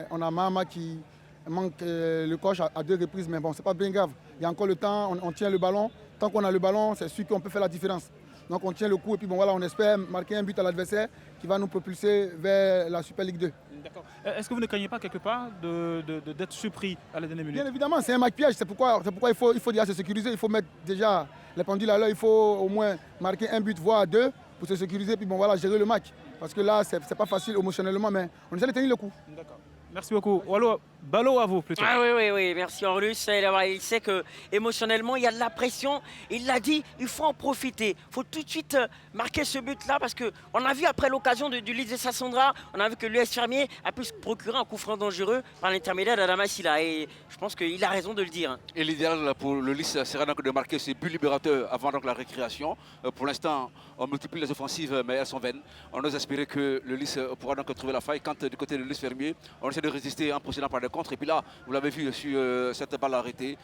on a Mahama qui manque le coach à 2 reprises, mais bon, c'est pas bien grave. Il y a encore le temps, on tient le ballon. Tant qu'on a le ballon, c'est sûr qu'on peut faire la différence. Donc on tient le coup et puis bon voilà, on espère marquer un but à l'adversaire qui va nous propulser vers la Super Ligue 2. D'accord. Est-ce que vous ne craignez pas quelque part d'être surpris à la dernière minute? Bien évidemment, c'est un match piège, c'est pourquoi il faut déjà se sécuriser, il faut mettre déjà les pendules à l'heure, il faut au moins marquer un but, voire 2 pour se sécuriser, puis bon voilà, gérer le match. Parce que là, c'est pas facile émotionnellement, mais on essaie de tenir le coup. D'accord. Merci beaucoup. Wallo, ballot à vous plutôt. Ah oui, merci Orlus. Il sait que émotionnellement, il y a de la pression. Il l'a dit, il faut en profiter. Il faut tout de suite marquer ce but-là parce qu'on a vu après l'occasion du Lys de Sassandra, on a vu que l'US Fermier a pu se procurer un coup franc dangereux par l'intermédiaire d'Adama Silla. Et je pense qu'il a raison de le dire. Et l'idéal pour le Lys sera donc de marquer ce but libérateur avant donc la récréation. Pour l'instant, on multiplie les offensives, mais elles sont vaines. On ose espérer que le Lys pourra donc trouver la faille. Quand du côté de l'US Fermier, on essaie de résister en procédant par des contres. Et puis là, vous l'avez vu sur cette balle arrêtée.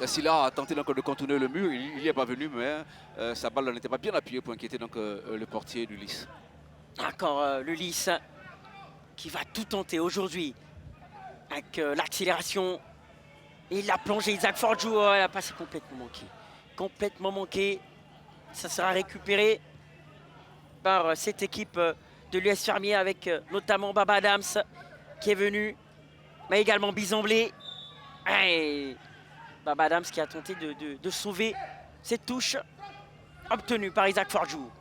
Silla a tenté donc de contourner le mur. Il n'y est pas venu, mais sa balle n'était pas bien appuyée pour inquiéter donc, le portier du Lys. Encore le Lys qui va tout tenter aujourd'hui avec l'accélération. Et il a plongé Isaac Forjou. Elle a passé complètement manqué. Complètement manqué. Ça sera récupéré par cette équipe de l'US Fermier avec notamment Baba Adams qui est venu, mais également Bizemblé. Et Baba Adams qui a tenté de sauver cette touche obtenue par Isaac Forjou.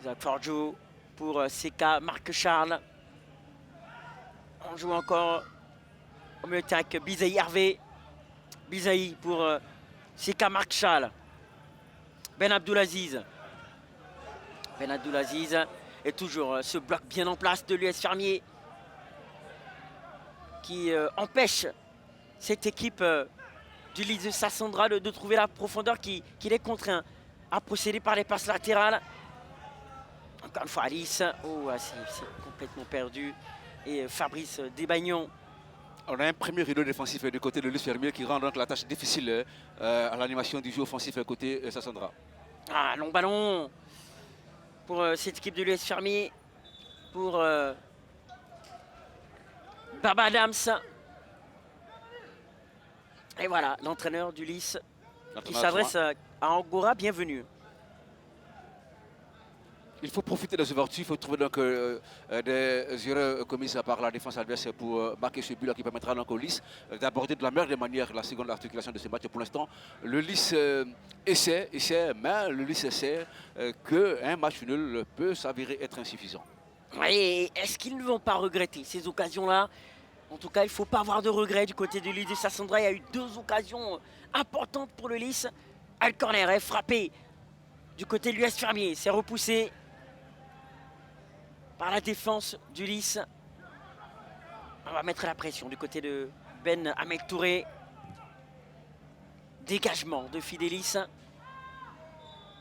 Isaac Forjou pour Seka, Marc Charles. On joue encore au milieu avec Bizaï Hervé. Bizaï pour Seka, Marc Charles. Ben Abdoulaziz. Ben Abdoulaziz. Et toujours ce bloc bien en place de l'US Fermier qui empêche cette équipe du Lys de Sassandra de trouver la profondeur qui les contraint à procéder par les passes latérales. Encore une fois Alice. Oh, c'est complètement perdu. Et Fabrice Desbagnon. On a un premier rideau défensif du côté de l'US Fermier qui rend donc la tâche difficile à l'animation du jeu offensif côté Sassandra. Ah, long ballon pour cette équipe de l'US Fermier. Pour Baba Adams. Et voilà, l'entraîneur du Lys qui s'adresse à Angora, bienvenue. Il faut profiter de ce vertu, il faut trouver donc, des erreurs commises par la défense adverse pour marquer ce but-là qui permettra donc au Lys d'aborder de la meilleure des manières la seconde articulation de ce match. Pour l'instant, le Lys essaie, mais le Lys essaie qu'un match nul peut s'avérer être insuffisant. Oui, est-ce qu'ils ne vont pas regretter ces occasions-là? En tout cas, il ne faut pas avoir de regrets du côté du Lys de Sassandra. Il y a eu 2 occasions importantes pour le Lys. Le corner est frappé du côté de l'US Fermier. C'est repoussé par la défense du Lys. On va mettre la pression du côté de Ben Ahmed Touré. Dégagement de Fidélis.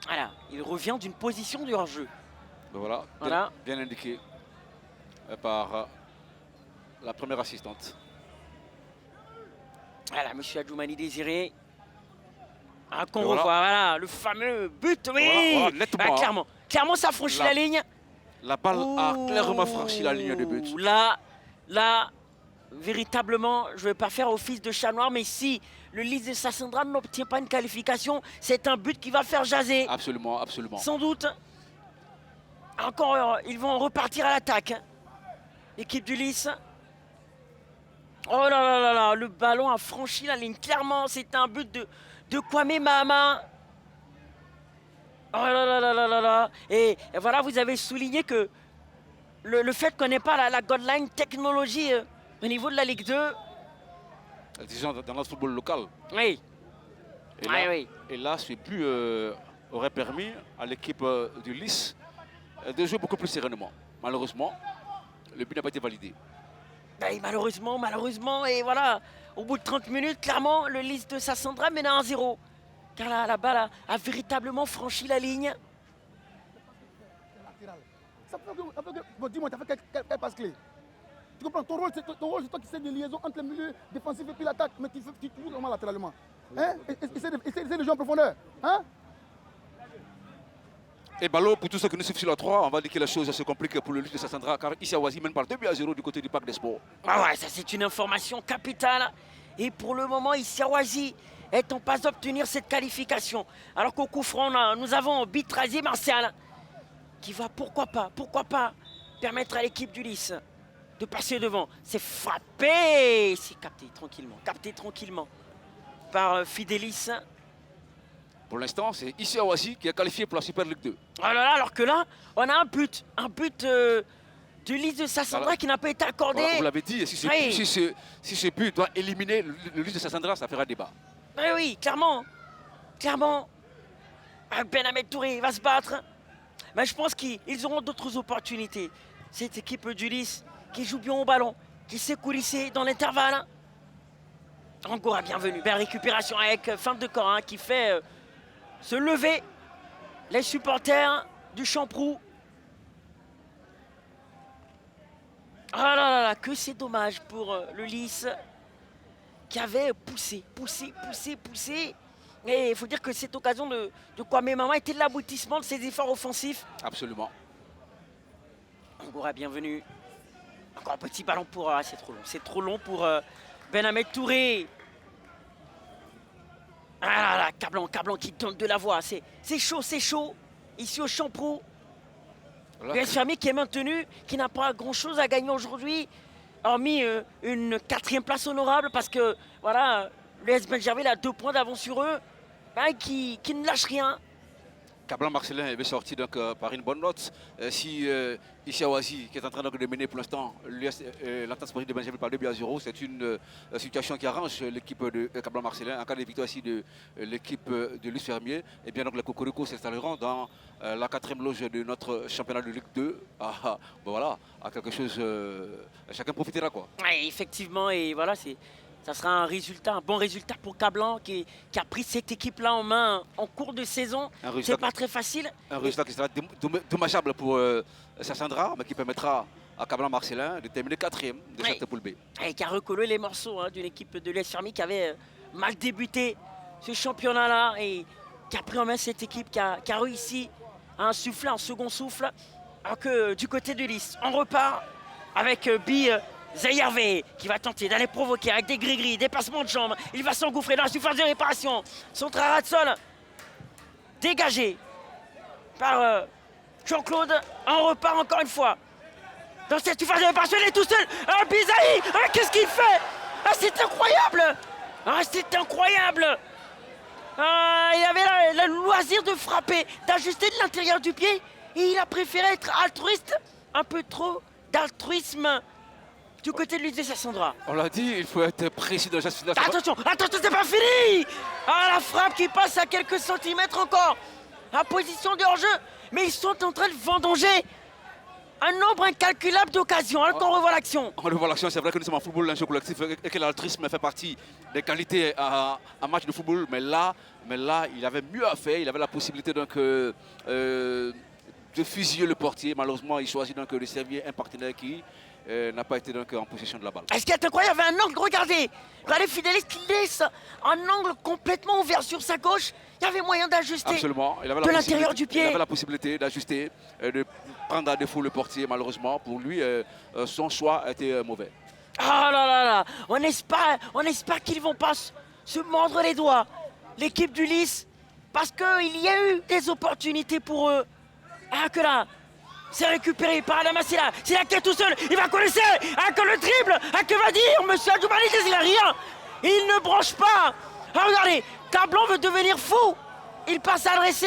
Voilà, il revient d'une position du hors-jeu. Voilà, Voilà. Bien indiqué par la première assistante. Voilà, monsieur Adjoumani Désiré. Qu'on Voilà. revoit, voilà, le fameux but, oui. Voilà, nettement. Clairement, ça franchit la ligne. La balle a clairement franchi la ligne de but. Là, véritablement, je ne vais pas faire office de chat noir, mais si le Lys de Sassandra n'obtient pas une qualification, c'est un but qui va faire jaser. Absolument, absolument. Sans doute. Encore, ils vont repartir à l'attaque. Équipe du Lys. Oh là là là là, le ballon a franchi la ligne. Clairement, c'est un but de Kwame Mahama. Oh là là là là là là. Et voilà, vous avez souligné que le fait qu'on n'ait pas la Godline technologie au niveau de la Ligue 2. Disons dans notre football local. Oui. Et là, ce but aurait permis à l'équipe du Lys de jouer beaucoup plus sereinement. Malheureusement, le but n'a pas été validé. Ben, malheureusement, et voilà, au bout de 30 minutes, clairement, le Lys de Sassandra mène à 1-0. Car la balle a véritablement franchi la ligne. Bon, dis-moi, tu as fait quelle passe clé? Tu comprends, ton rôle, c'est toi qui sais de liaison entre le milieu défensif et puis l'attaque, mais tu joues vraiment latéralement. Hein? Essaie de jouer en profondeur. Hein? Et ballon pour tous ceux qui nous suivent sur la 3, on va dire que la chose se complique pour le Lys de Sassandra car Issaouazi mène par 2-0 du côté du Parc des Sports. Ah ouais, ça c'est une information capitale. Et pour le moment, Issaouazi est en passe d'obtenir cette qualification. Alors qu'au coup franc, nous avons Bitrazi Martial qui va, pourquoi pas, permettre à l'équipe du Lys de passer devant. C'est frappé, c'est capté tranquillement par Fidélis. Pour l'instant, c'est Issaouazi qui est qualifié pour la Super Ligue 2. Oh là là, alors que là, on a un but de l'Is de Sassandra qui n'a pas été accordé. Voilà, vous l'avez dit, si ce but doit éliminer le Lys de Sassandra, ça fera débat. Oui, clairement. Clairement. Ben Ahmed Touré va se battre. Mais je pense qu'ils auront d'autres opportunités. Cette équipe du Lys qui joue bien au ballon, qui s'est coulissée dans l'intervalle. Angora, bienvenue. Belle récupération avec fin de corps qui fait se lever les supporters du Champrou. Ah là là, que c'est dommage pour le Lys qui avait poussé. Et il faut dire que cette occasion de Kwame Mama était l'aboutissement de ses efforts offensifs. Absolument. Angora, bienvenue. Encore un petit ballon pour... c'est trop long. C'est trop long pour Ben Ahmed Touré. Ah là là, Cablan qui donne de la voix. C'est chaud. Ici au Champrou. l'US Fermier qui est maintenu, qui n'a pas grand-chose à gagner aujourd'hui, hormis une 4e place honorable, parce que voilà, l'US Benjerville a 2 points d'avance sur eux, qui ne lâche rien. Cablan Marcelin est sorti donc, par une bonne note. Si Ishiawazi, qui est en train de mener pour l'instant l'entente sportive de Benjamin par 2-0, c'est une situation qui arrange l'équipe de Cablan Marcelin. En cas de victoire ici de l'équipe de l'US Fermier, et bien donc les Cocorico s'installeront dans la 4e loge de notre championnat de Ligue 2. Voilà, à quelque chose, chacun profitera quoi. Ouais, effectivement, et voilà, ça sera un bon résultat pour Cablan qui a pris cette équipe-là en main en cours de saison. C'est pas très facile. Un résultat qui sera dommageable pour Sassandra, mais qui permettra à Cablan Marcelin de terminer 4e de cette poule B. Et qui a recollé les morceaux d'une équipe de l'US Fermier qui avait mal débuté ce championnat-là et qui a pris en main cette équipe, qui a réussi à insuffler un second souffle. Alors que du côté de Lys, on repart avec Zayarvé qui va tenter d'aller provoquer avec des gris-gris, des passements de jambes. Il va s'engouffrer dans la surface de réparation. Son ras de sol dégagé par Jean-Claude. On repart encore une fois dans cette surface de réparation. Il est tout seul. Bizaï, qu'est-ce qu'il fait? C'est incroyable. C'est incroyable. Il avait le loisir de frapper, d'ajuster de l'intérieur du pied. Et il a préféré être altruiste. Un peu trop d'altruisme du côté de l'US de Sassandra. On l'a dit, il faut être précis dans le geste final. Attention, c'est pas fini. La frappe qui passe à quelques centimètres encore. La position de hors-jeu. Mais ils sont en train de vendanger un nombre incalculable d'occasions. Alors qu'on revoit l'action. On revoit l'action, c'est vrai que nous sommes en football, un jeu collectif, et que l'altruisme fait partie des qualités à un match de football. Mais là, il avait mieux à faire. Il avait la possibilité donc de fusiller le portier. Malheureusement, il choisit donc de servir un partenaire qui n'a pas été donc en possession de la balle. Ce qui est incroyable, il y avait un angle, regardez Fidelis qui laisse un angle complètement ouvert sur sa gauche. Il y avait moyen d'ajuster de l'intérieur du pied. Il avait la possibilité d'ajuster, de prendre à défaut le portier. Malheureusement, pour lui, son choix a été mauvais. Ah là là là, on espère qu'ils ne vont pas se mordre les doigts, l'équipe du Lys, parce qu'il y a eu des opportunités pour eux. Que là, c'est récupéré par Adama Silla. Silla qui est tout seul, il va connaître que le dribble. Que va dire monsieur Adjoumani? Il n'a rien. Il ne branche pas. Regardez, Cablan veut devenir fou. Il passe à adresser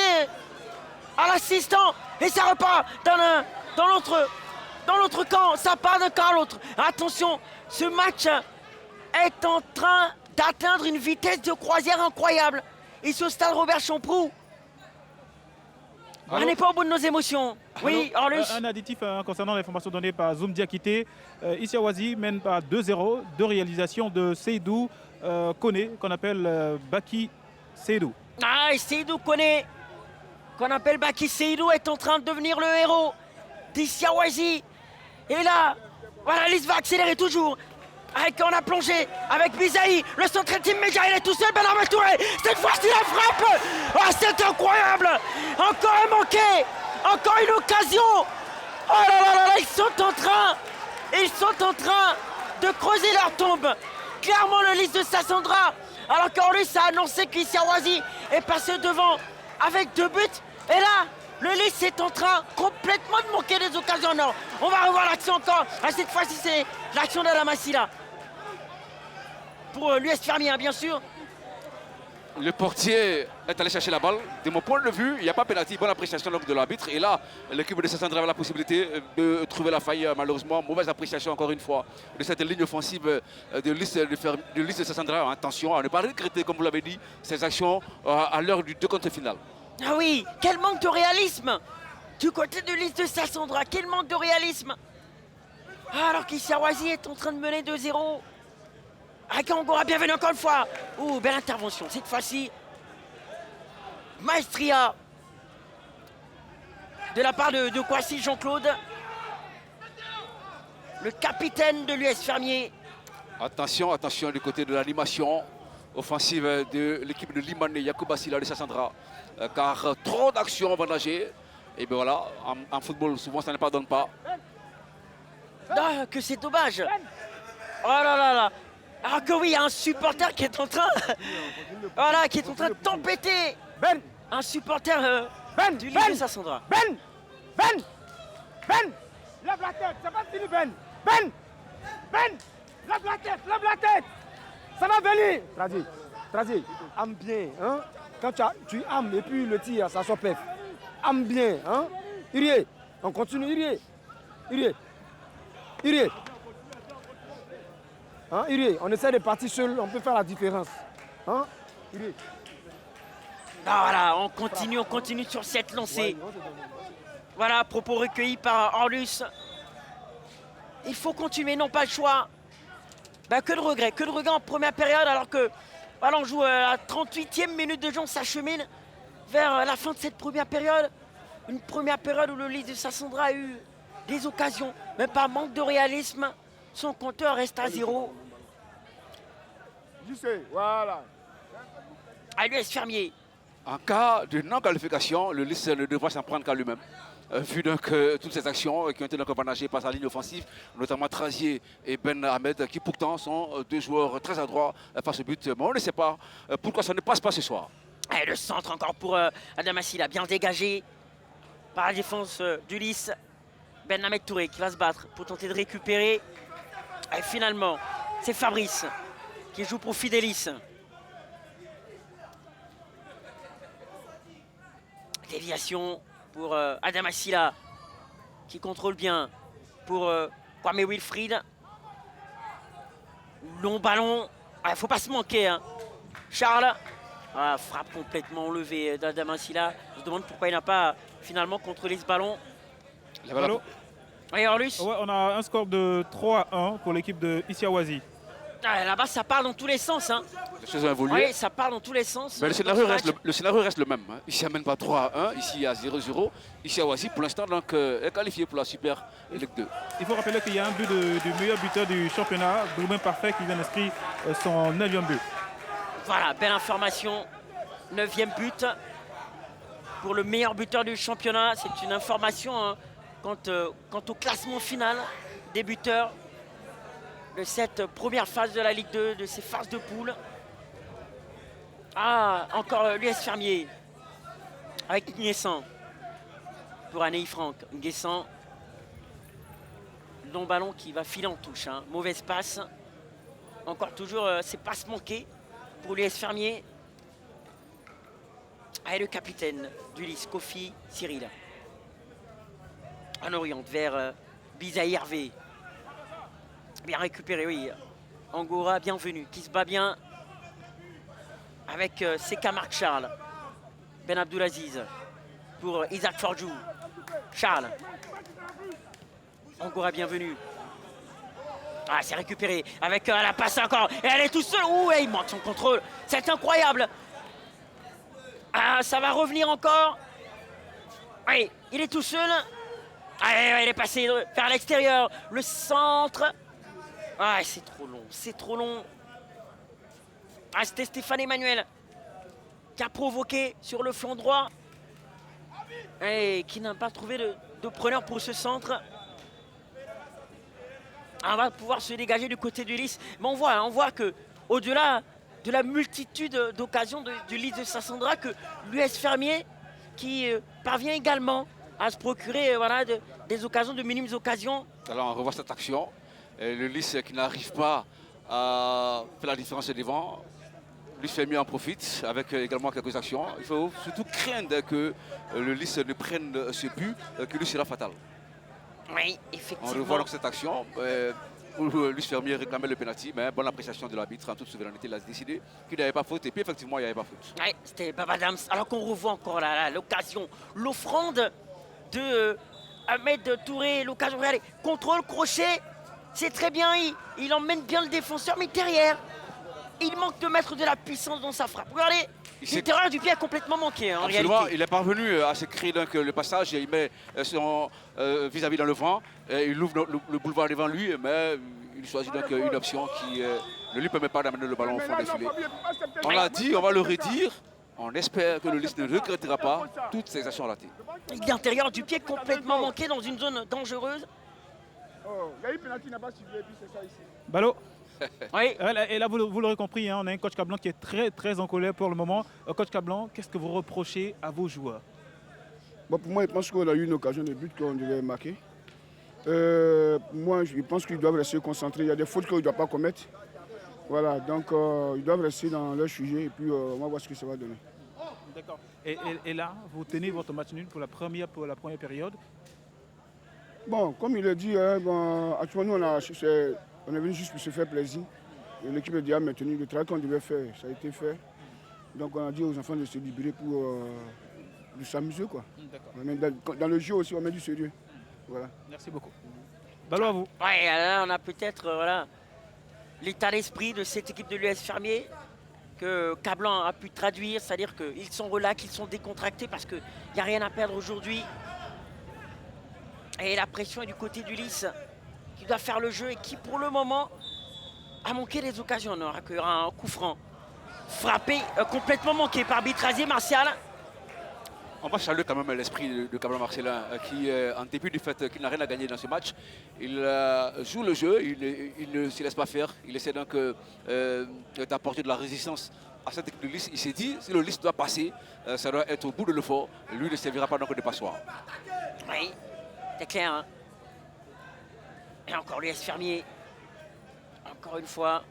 à l'assistant et ça repart dans l'autre camp. Ça part d'un camp à l'autre. Attention, ce match est en train d'atteindre une vitesse de croisière incroyable. Ici au stade Robert Champrou. On n'est pas au bout de nos émotions. Oui, Orlus. Un additif concernant l'information donnée par Zoom Diakité. Ishiawazi mène par 2-0. 2 réalisations de Seydou Kone, qu'on appelle Baki Seydou. Seydou Kone, qu'on appelle Baki Seydou, est en train de devenir le héros d'Ishiawazi. Et là, voilà, Lys va accélérer toujours. On a plongé avec Bizaï, le centre team média, il est tout seul, Ben Ahmed Touré. Cette fois-ci la frappe. C'est incroyable. Encore un manqué. Encore une occasion. Oh là là là, ils sont en train de creuser leur tombe. Clairement le Lys de Sassandra. Alors qu'Orlus a annoncé qu'Ishiawazi est passé devant avec 2 buts. Et là, le Lys est en train complètement de manquer des occasions. Non, on va revoir l'action encore. Cette fois-ci, c'est l'action d'Adama Silla. Pour l'US Fermier, bien sûr. Le portier est allé chercher la balle. De mon point de vue, il n'y a pas pénalty. Bonne appréciation donc, de l'arbitre. Et là, l'équipe de Sassandra avait la possibilité de trouver la faille. Malheureusement, mauvaise appréciation encore une fois de cette ligne offensive de Lys de Sassandra. Attention à ne pas regretter, comme vous l'avez dit, ces actions à l'heure du 2 contre final. Ah oui, quel manque de réalisme du côté de Lys de Sassandra. Quel manque de réalisme. Alors qu'Issawazi est en train de mener 2-0. Angora, bienvenue encore une fois. Oh, belle intervention. Cette fois-ci, Maestria de la part de Kwasi Jean-Claude, le capitaine de l'US Fermier. Attention, attention du côté de l'animation offensive de l'équipe de Limane Yacouba Silla de Sassandra. Car trop d'actions avantagées. Et bien voilà, en football, souvent ça ne pardonne pas. Ah, que c'est dommage. Oh là là là. Alors que oui, il y a un supporter qui est en train, voilà, qui est en train de tempêter. Un supporter du Lys de Sassandra. Ben, lève la tête, c'est pas fini Ben, lève la tête, ça va venir. Trazi, ame bien, hein. Quand tu ames et puis le tir, ça sort pef. Ame bien, hein. Irie, on continue, Irie. Hein, Irie, on essaie de partir seul, on peut faire la différence. Hein, Irie. Ah, voilà, on continue sur cette lancée. Voilà, propos recueillis par Orlus. Il faut continuer, non pas le choix. Ben, que de regret en première période alors que voilà, on joue à la 38e minute de jeu, on s'achemine vers la fin de cette première période. Une première période où le Lys de Sassandra a eu des occasions, mais par manque de réalisme, son compteur reste à 0. Je sais, voilà. À l'US Fermier. En cas de non-qualification, le Lys ne devra s'en prendre qu'à lui-même. Vu donc toutes ces actions qui ont été managées par sa ligne offensive, notamment Trazier et Ben Ahmed, qui pourtant sont deux joueurs très adroits face au but. Mais on ne sait pas pourquoi ça ne passe pas ce soir. Et le centre encore pour Adamasila, bien dégagé par la défense du Lys. Ben Ahmed Touré qui va se battre pour tenter de récupérer. Et finalement, c'est Fabrice qui joue pour Fidelis. Déviation pour Adamasila qui contrôle bien pour Kwame Wilfried. Long ballon. Il ne faut pas se manquer. Hein. Charles. Frappe complètement enlevée d'Adamasila. Je me demande pourquoi il n'a pas finalement contrôlé ce ballon. Allô? Oui, Orlus. Ouais, on a un score de 3-1 pour l'équipe de Issawazi. Là-bas, ça part dans tous les sens. Hein. Les choses ont évolué. Oui, ça part dans tous les sens. Mais le scénario reste le même. Hein. Ici, il n'y a même pas 3-1. Ici, il y a 0-0. Ici, Awasi, pour l'instant, est qualifié pour la Super Ligue 2. Il faut rappeler qu'il y a un but du meilleur buteur du championnat, Bloumin Parfait, qui vient d'inscrire son 9e but. Voilà, belle information. 9e but pour le meilleur buteur du championnat. C'est une information hein, quant au classement final des buteurs de cette première phase de la Ligue 2, de ces phases de poule. Encore l'US Fermier avec Nguessan pour Anei Franck. Nguessan, long ballon qui va filer en touche. Hein. Mauvaise passe. Encore toujours ces passes manquées pour l'US Fermier. Et le capitaine du Lys, Kofi Cyril. En oriente vers Bisaï Hervé. Bien récupéré, oui. Angora, bienvenue, qui se bat bien avec Seka Marc Charles. Ben Abdulaziz pour Isaac Forjou. Charles. Angora, bienvenue. C'est récupéré avec la passe encore. Et elle est tout seule. Ouh, il manque son contrôle. C'est incroyable. Ça va revenir encore. Oui, il est tout seul. Il est passé vers l'extérieur. Le centre. C'est trop long, c'est trop long. C'était Stéphane Emmanuel qui a provoqué sur le flanc droit et qui n'a pas trouvé de preneur pour ce centre. On va pouvoir se dégager du côté du Lys. Mais on voit que au-delà de la multitude d'occasions du Lys de Sassandra, que l'US Fermier qui parvient également à se procurer des occasions, de minimes occasions. Alors on revoit cette action. Le Lys qui n'arrive pas à faire la différence devant. Luis Fermier en profite avec également quelques actions. Il faut surtout craindre que le Lys ne prenne ce but qui lui sera fatal. Oui, On effectivement. revoit donc cette action où Luis Fermier réclamait le penalty, mais bonne appréciation de l'arbitre en toute souveraineté. Il a décidé qu'il n'y avait pas faute et puis effectivement il n'y avait pas faute. Ouais, c'était Baba Dams. Alors qu'on revoit encore là l'occasion, l'offrande de Ahmed Touré, l'occasion, regardez, contrôle, crochet, c'est très bien, il emmène bien le défenseur, mais derrière, il manque de mettre de la puissance dans sa frappe. Regardez, l'intérieur du pied a complètement manqué en Absolument, réalité. il est parvenu à se créer donc, le passage et il met son vis-à-vis dans le vent. Et il ouvre le boulevard devant lui, mais il choisit donc une option qui ne lui permet pas d'amener le ballon au fond des filets. On l'a dit, on va le redire. On espère que le Lys ne regrettera pas toutes ces actions ratées. L'intérieur du pied complètement manqué dans une zone dangereuse. Oh, il y a eu penalty, il n'a pas suivi, et puis c'est ça ici. Ballot. Oui. Et là, vous l'aurez compris, hein, on a un coach Cablan qui est très en colère pour le moment. Coach Cablan, qu'est-ce que vous reprochez à vos joueurs? Bon, pour moi, je pense qu'on a eu une occasion de but qu'on devait marquer. Moi, je pense qu'ils doivent rester concentrés. Il y a des fautes qu'ils ne doivent pas commettre. Voilà, donc ils doivent rester dans leur sujet et puis on va voir ce que ça va donner. D'accord. Et là, vous tenez votre match nul pour la première période. Bon, comme il a dit, hein, bon, actuellement, on est venu juste pour se faire plaisir. L'équipe est déjà maintenue. Le travail qu'on devait faire, ça a été fait. Donc on a dit aux enfants de se libérer pour de s'amuser, quoi. Dans le jeu aussi, on met du sérieux. Voilà. Merci beaucoup. Ballot à vous. Ouais, là, on a peut-être voilà, l'état d'esprit de cette équipe de l'US Fermier que Cablan a pu traduire, c'est-à-dire qu'ils sont relax, ils sont décontractés parce qu'il n'y a rien à perdre aujourd'hui. Et la pression est du côté du Lys qui doit faire le jeu et qui pour le moment a manqué des occasions. On accueillera un coup franc frappé, complètement manqué par Bitrazier Martial. On va saluer quand même l'esprit de Cablan Marcelin qui, en dépit du fait qu'il n'a rien à gagner dans ce match, il joue le jeu, il ne se laisse pas faire. Il essaie donc d'apporter de la résistance à cette équipe de Lys. Il s'est dit, si le Lys doit passer, ça doit être au bout de l'effort. Lui ne servira pas donc de passoire. Oui, c'est clair. Hein. Et encore l'US Fermier. Encore une fois.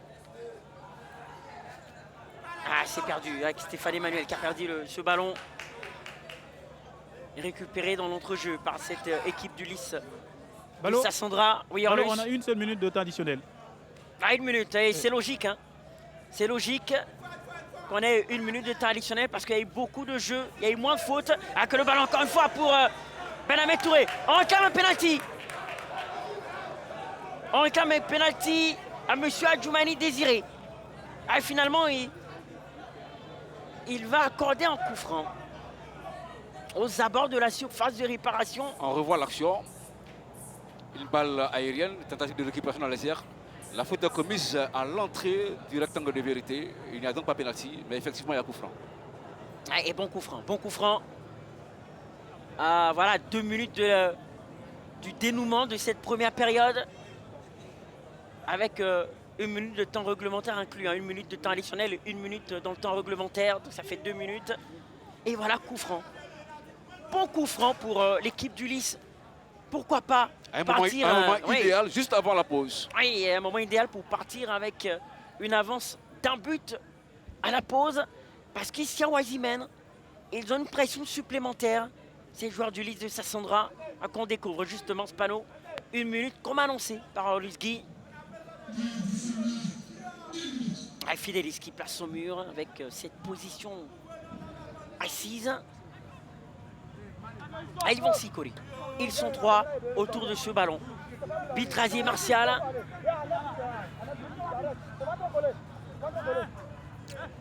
Ah, c'est perdu avec Stéphane Emmanuel qui a perdu ce ballon. Récupéré dans l'entrejeu par cette équipe du Lys. Ballot. Sassandra. Oui, Ballot, on a une seule minute de temps additionnel. Ah, une minute, et c'est logique. Hein. C'est logique qu'on ait une minute de temps additionnel parce qu'il y a eu beaucoup de jeux, il y a eu moins de fautes. Ah, que le ballon encore une fois pour Ben Ahmed Touré. On réclame un penalty. On réclame un penalty à M. Adjoumani Désiré. Ah, finalement, il va accorder un coup franc aux abords de la surface de réparation. On revoit l'action. Une balle aérienne, tentative de récupération dans les airs. La faute est commise à l'entrée du rectangle de vérité. Il n'y a donc pas pénalty, mais effectivement il y a coup franc. Ah, et bon coup franc, bon coup franc. Voilà, 2 minutes du dénouement de cette première période. Avec 1 minute de temps réglementaire inclus, hein, 1 minute de temps additionnel, 1 minute dans le temps réglementaire, donc ça fait 2 minutes. Et voilà, coup franc. Bon coup franc pour l'équipe du Lys. Pourquoi pas partir... Un moment idéal, juste avant la pause. Oui, un moment idéal pour partir avec une avance d'un but à la pause. Parce qu'ici à Oasimène, ils ont une pression supplémentaire. Ces joueurs du Lys de Sassandra, qu'on découvre justement ce panneau. 1 minute, comme annoncé par Luis Guy. Fidelis qui place son mur avec cette position assise. Ils vont s'y coller. Ils sont 3 autour de ce ballon. Bitrazier Martial.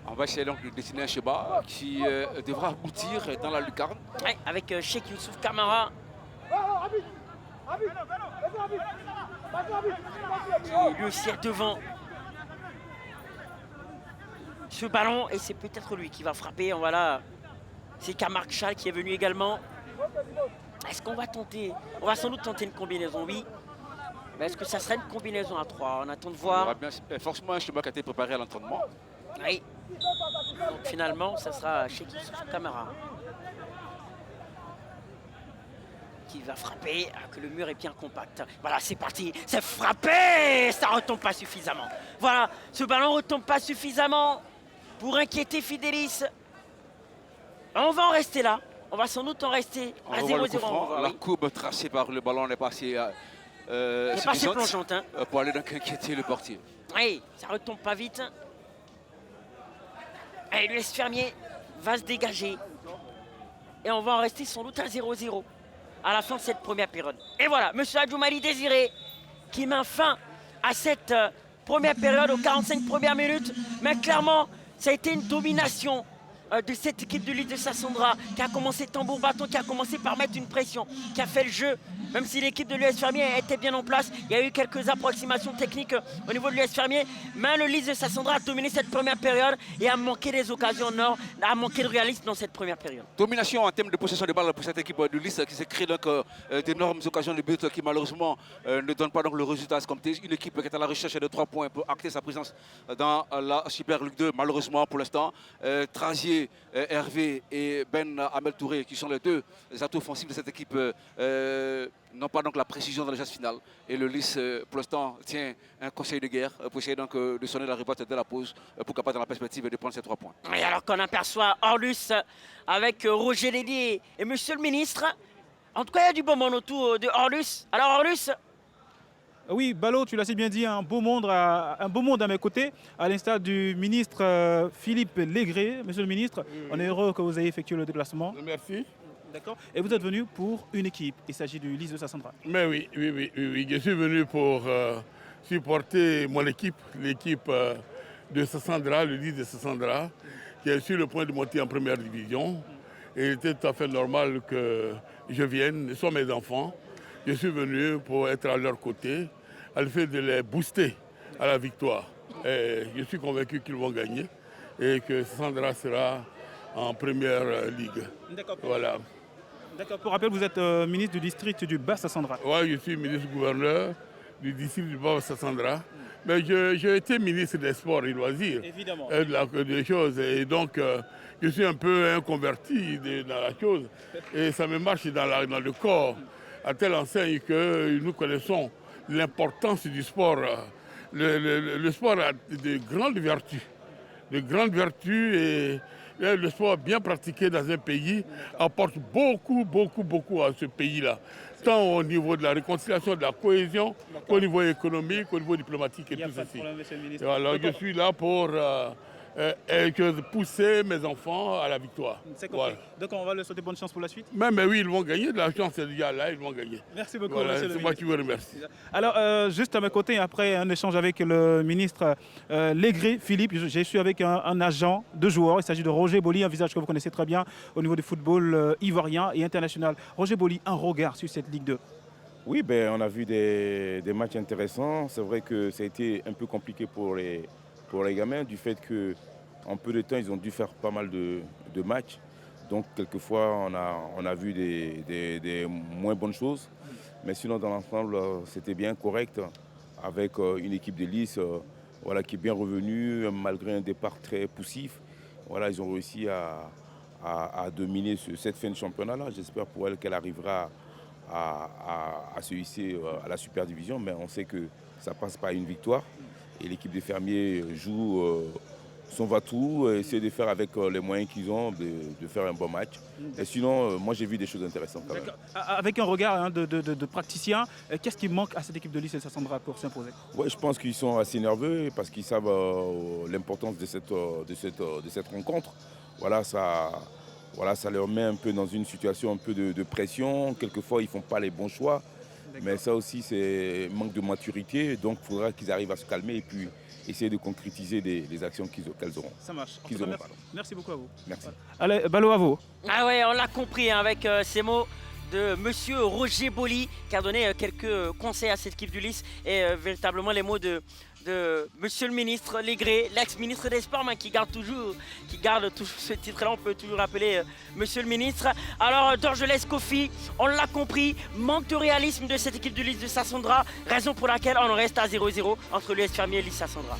On va essayer donc de dessiner un schéma qui devra aboutir dans la lucarne. Ouais, avec Cheikh Youssouf Kamara. Qui lui aussi est devant ce ballon. Et c'est peut-être lui qui va frapper. Voilà. C'est Kamark Chal qui est venu également. Est-ce qu'on va tenter? On va sans doute tenter une combinaison, oui. Mais est-ce que ça sera une combinaison à 3? On attend de voir. Il y aura forcément un schéma qui a été préparé à l'entraînement. Oui. Donc finalement, ça sera Cheikh Youssouf Kamara qui va frapper, que le mur est bien compact. Voilà, c'est parti, c'est frappé. Ça ne retombe pas suffisamment. Voilà, ce ballon ne retombe pas suffisamment. pour inquiéter Fidelis. On va en rester là. On va sans doute en rester On à revoit le 0-0. coup franc. La Oui. courbe tracée par le ballon n'est pas assez Elle est pas assez suffisante, plongeante. Hein. pour aller donc inquiéter le portier. Oui, ça retombe pas vite. Et l'US Fermier va se dégager. Et on va en rester sans doute à 0-0 à la fin de cette première période. Et voilà, M. Adjoumali Désiré qui met fin à cette première période aux 45 premières minutes. Mais clairement, ça a été une domination de cette équipe de l'île de Sassandra qui a commencé tambour bâton, qui a commencé par mettre une pression, qui a fait le jeu. Même si l'équipe de l'US Fermier était bien en place, il y a eu quelques approximations techniques au niveau de l'US Fermier. Mais le Lys de Sassandra a dominé cette première période et a manqué des occasions en or, a manqué de réalisme dans cette première période. Domination en termes de possession de balle pour cette équipe de Lys qui s'est créé donc d'énormes occasions de but qui malheureusement ne donnent pas donc le résultat escompté. Une équipe qui est à la recherche de 3 points pour acter sa présence dans la Super Ligue 2. Malheureusement pour l'instant, Trazier, Hervé et Ben Amel Touré qui sont les deux atouts offensifs de cette équipe n'ont pas donc la précision dans les gestes finales. Et le Lys, pour l'instant, tient un conseil de guerre pour essayer donc de sonner la révolte dès la pause pour capable dans la perspective de prendre ces 3 points. Et alors qu'on aperçoit Orlus avec Roger Lélier et Monsieur le Ministre. En tout cas, il y a du beau monde autour de Orlus. Alors Orlus, Oui, Ballot, tu l'as si bien dit, un beau monde à mes côtés, à l'instar du ministre Philippe Légré. Monsieur le ministre, on est heureux que vous ayez effectué le déplacement. Merci. D'accord. Et vous êtes venu pour une équipe. Il s'agit du Lys de Sassandra. Mais oui. Je suis venu pour supporter mon équipe, l'équipe de Sassandra, le Lys de Sassandra, qui est sur le point de monter en première division. Et il était tout à fait normal que je vienne, ce sont mes enfants. Je suis venu pour être à leur côté, à le fait de les booster à la victoire. Et je suis convaincu qu'ils vont gagner et que Sassandra sera en première ligue. D'accord. Voilà. D'accord. Pour rappel, vous êtes ministre du district du Bas-Sassandra. Oui, je suis ministre-gouverneur du district du Bas-Sassandra. Mais j'ai été ministre des Sports et Loisirs. Évidemment. Des choses. Et donc, je suis un peu un converti dans la chose. Et ça me marche dans le corps, à telle enseigne que nous connaissons l'importance du sport. Le sport a de grandes vertus. De grandes vertus et le sport bien pratiqué dans un pays apporte beaucoup à ce pays-là. Tant au niveau de la réconciliation, de la cohésion, qu'au niveau économique, au niveau diplomatique et tout ceci. Alors je suis là pour pousser mes enfants à la victoire. C'est compris. Donc on va leur souhaiter bonne chance pour la suite. Mais oui, ils vont gagner. De la chance, c'est déjà là, ils vont gagner. Merci beaucoup, Voilà, monsieur le c'est moi ministre. qui vous remercie. Alors, juste à mes côtés, après un échange avec le ministre Légré, Philippe, je suis avec un agent de joueurs. Il s'agit de Roger Boli, un visage que vous connaissez très bien au niveau du football ivoirien et international. Roger Boli, un regard sur cette Ligue 2. Oui, on a vu des matchs intéressants. C'est vrai que ça a été un peu compliqué pour les gamins du fait qu'en peu de temps, ils ont dû faire pas mal de matchs. Donc, quelquefois, on a vu des moins bonnes choses. Mais sinon, dans l'ensemble, c'était bien correct avec une équipe de Lys qui est bien revenue malgré un départ très poussif. Voilà, ils ont réussi à dominer cette fin de championnat-là. J'espère pour elle qu'elle arrivera à se hisser à la Super Division. Mais on sait que ça passe par une victoire. Et l'équipe des fermiers joue son va-tout, essayer de faire avec les moyens qu'ils ont, de faire un bon match. Et sinon, moi j'ai vu des choses intéressantes quand même. Avec un regard de praticien, qu'est-ce qui manque à cette équipe de Lys et Sassandra pour s'imposer? Ouais, je pense qu'ils sont assez nerveux parce qu'ils savent l'importance de cette rencontre. Voilà, ça leur met un peu dans une situation un peu de pression. Quelquefois, ils ne font pas les bons choix. Mais ça aussi, c'est manque de maturité. Donc, il faudra qu'ils arrivent à se calmer et puis essayer de concrétiser les actions qu'elles auront. Ça marche. Merci beaucoup à vous. Merci. Allez, Ballot à vous. ah ouais, on l'a compris avec ces mots de Monsieur Roger Boli qui a donné quelques conseils à cette équipe du Lys et véritablement les mots de Monsieur le ministre Légré, l'ex-ministre des Sports, mais qui garde toujours ce titre-là. On peut toujours appeler Monsieur le ministre. Alors, Dorgelès Kofi, on l'a compris, manque de réalisme de cette équipe du Lys de Sassandra, raison pour laquelle on en reste à 0-0 entre l'US Fermier et Lys Sassandra.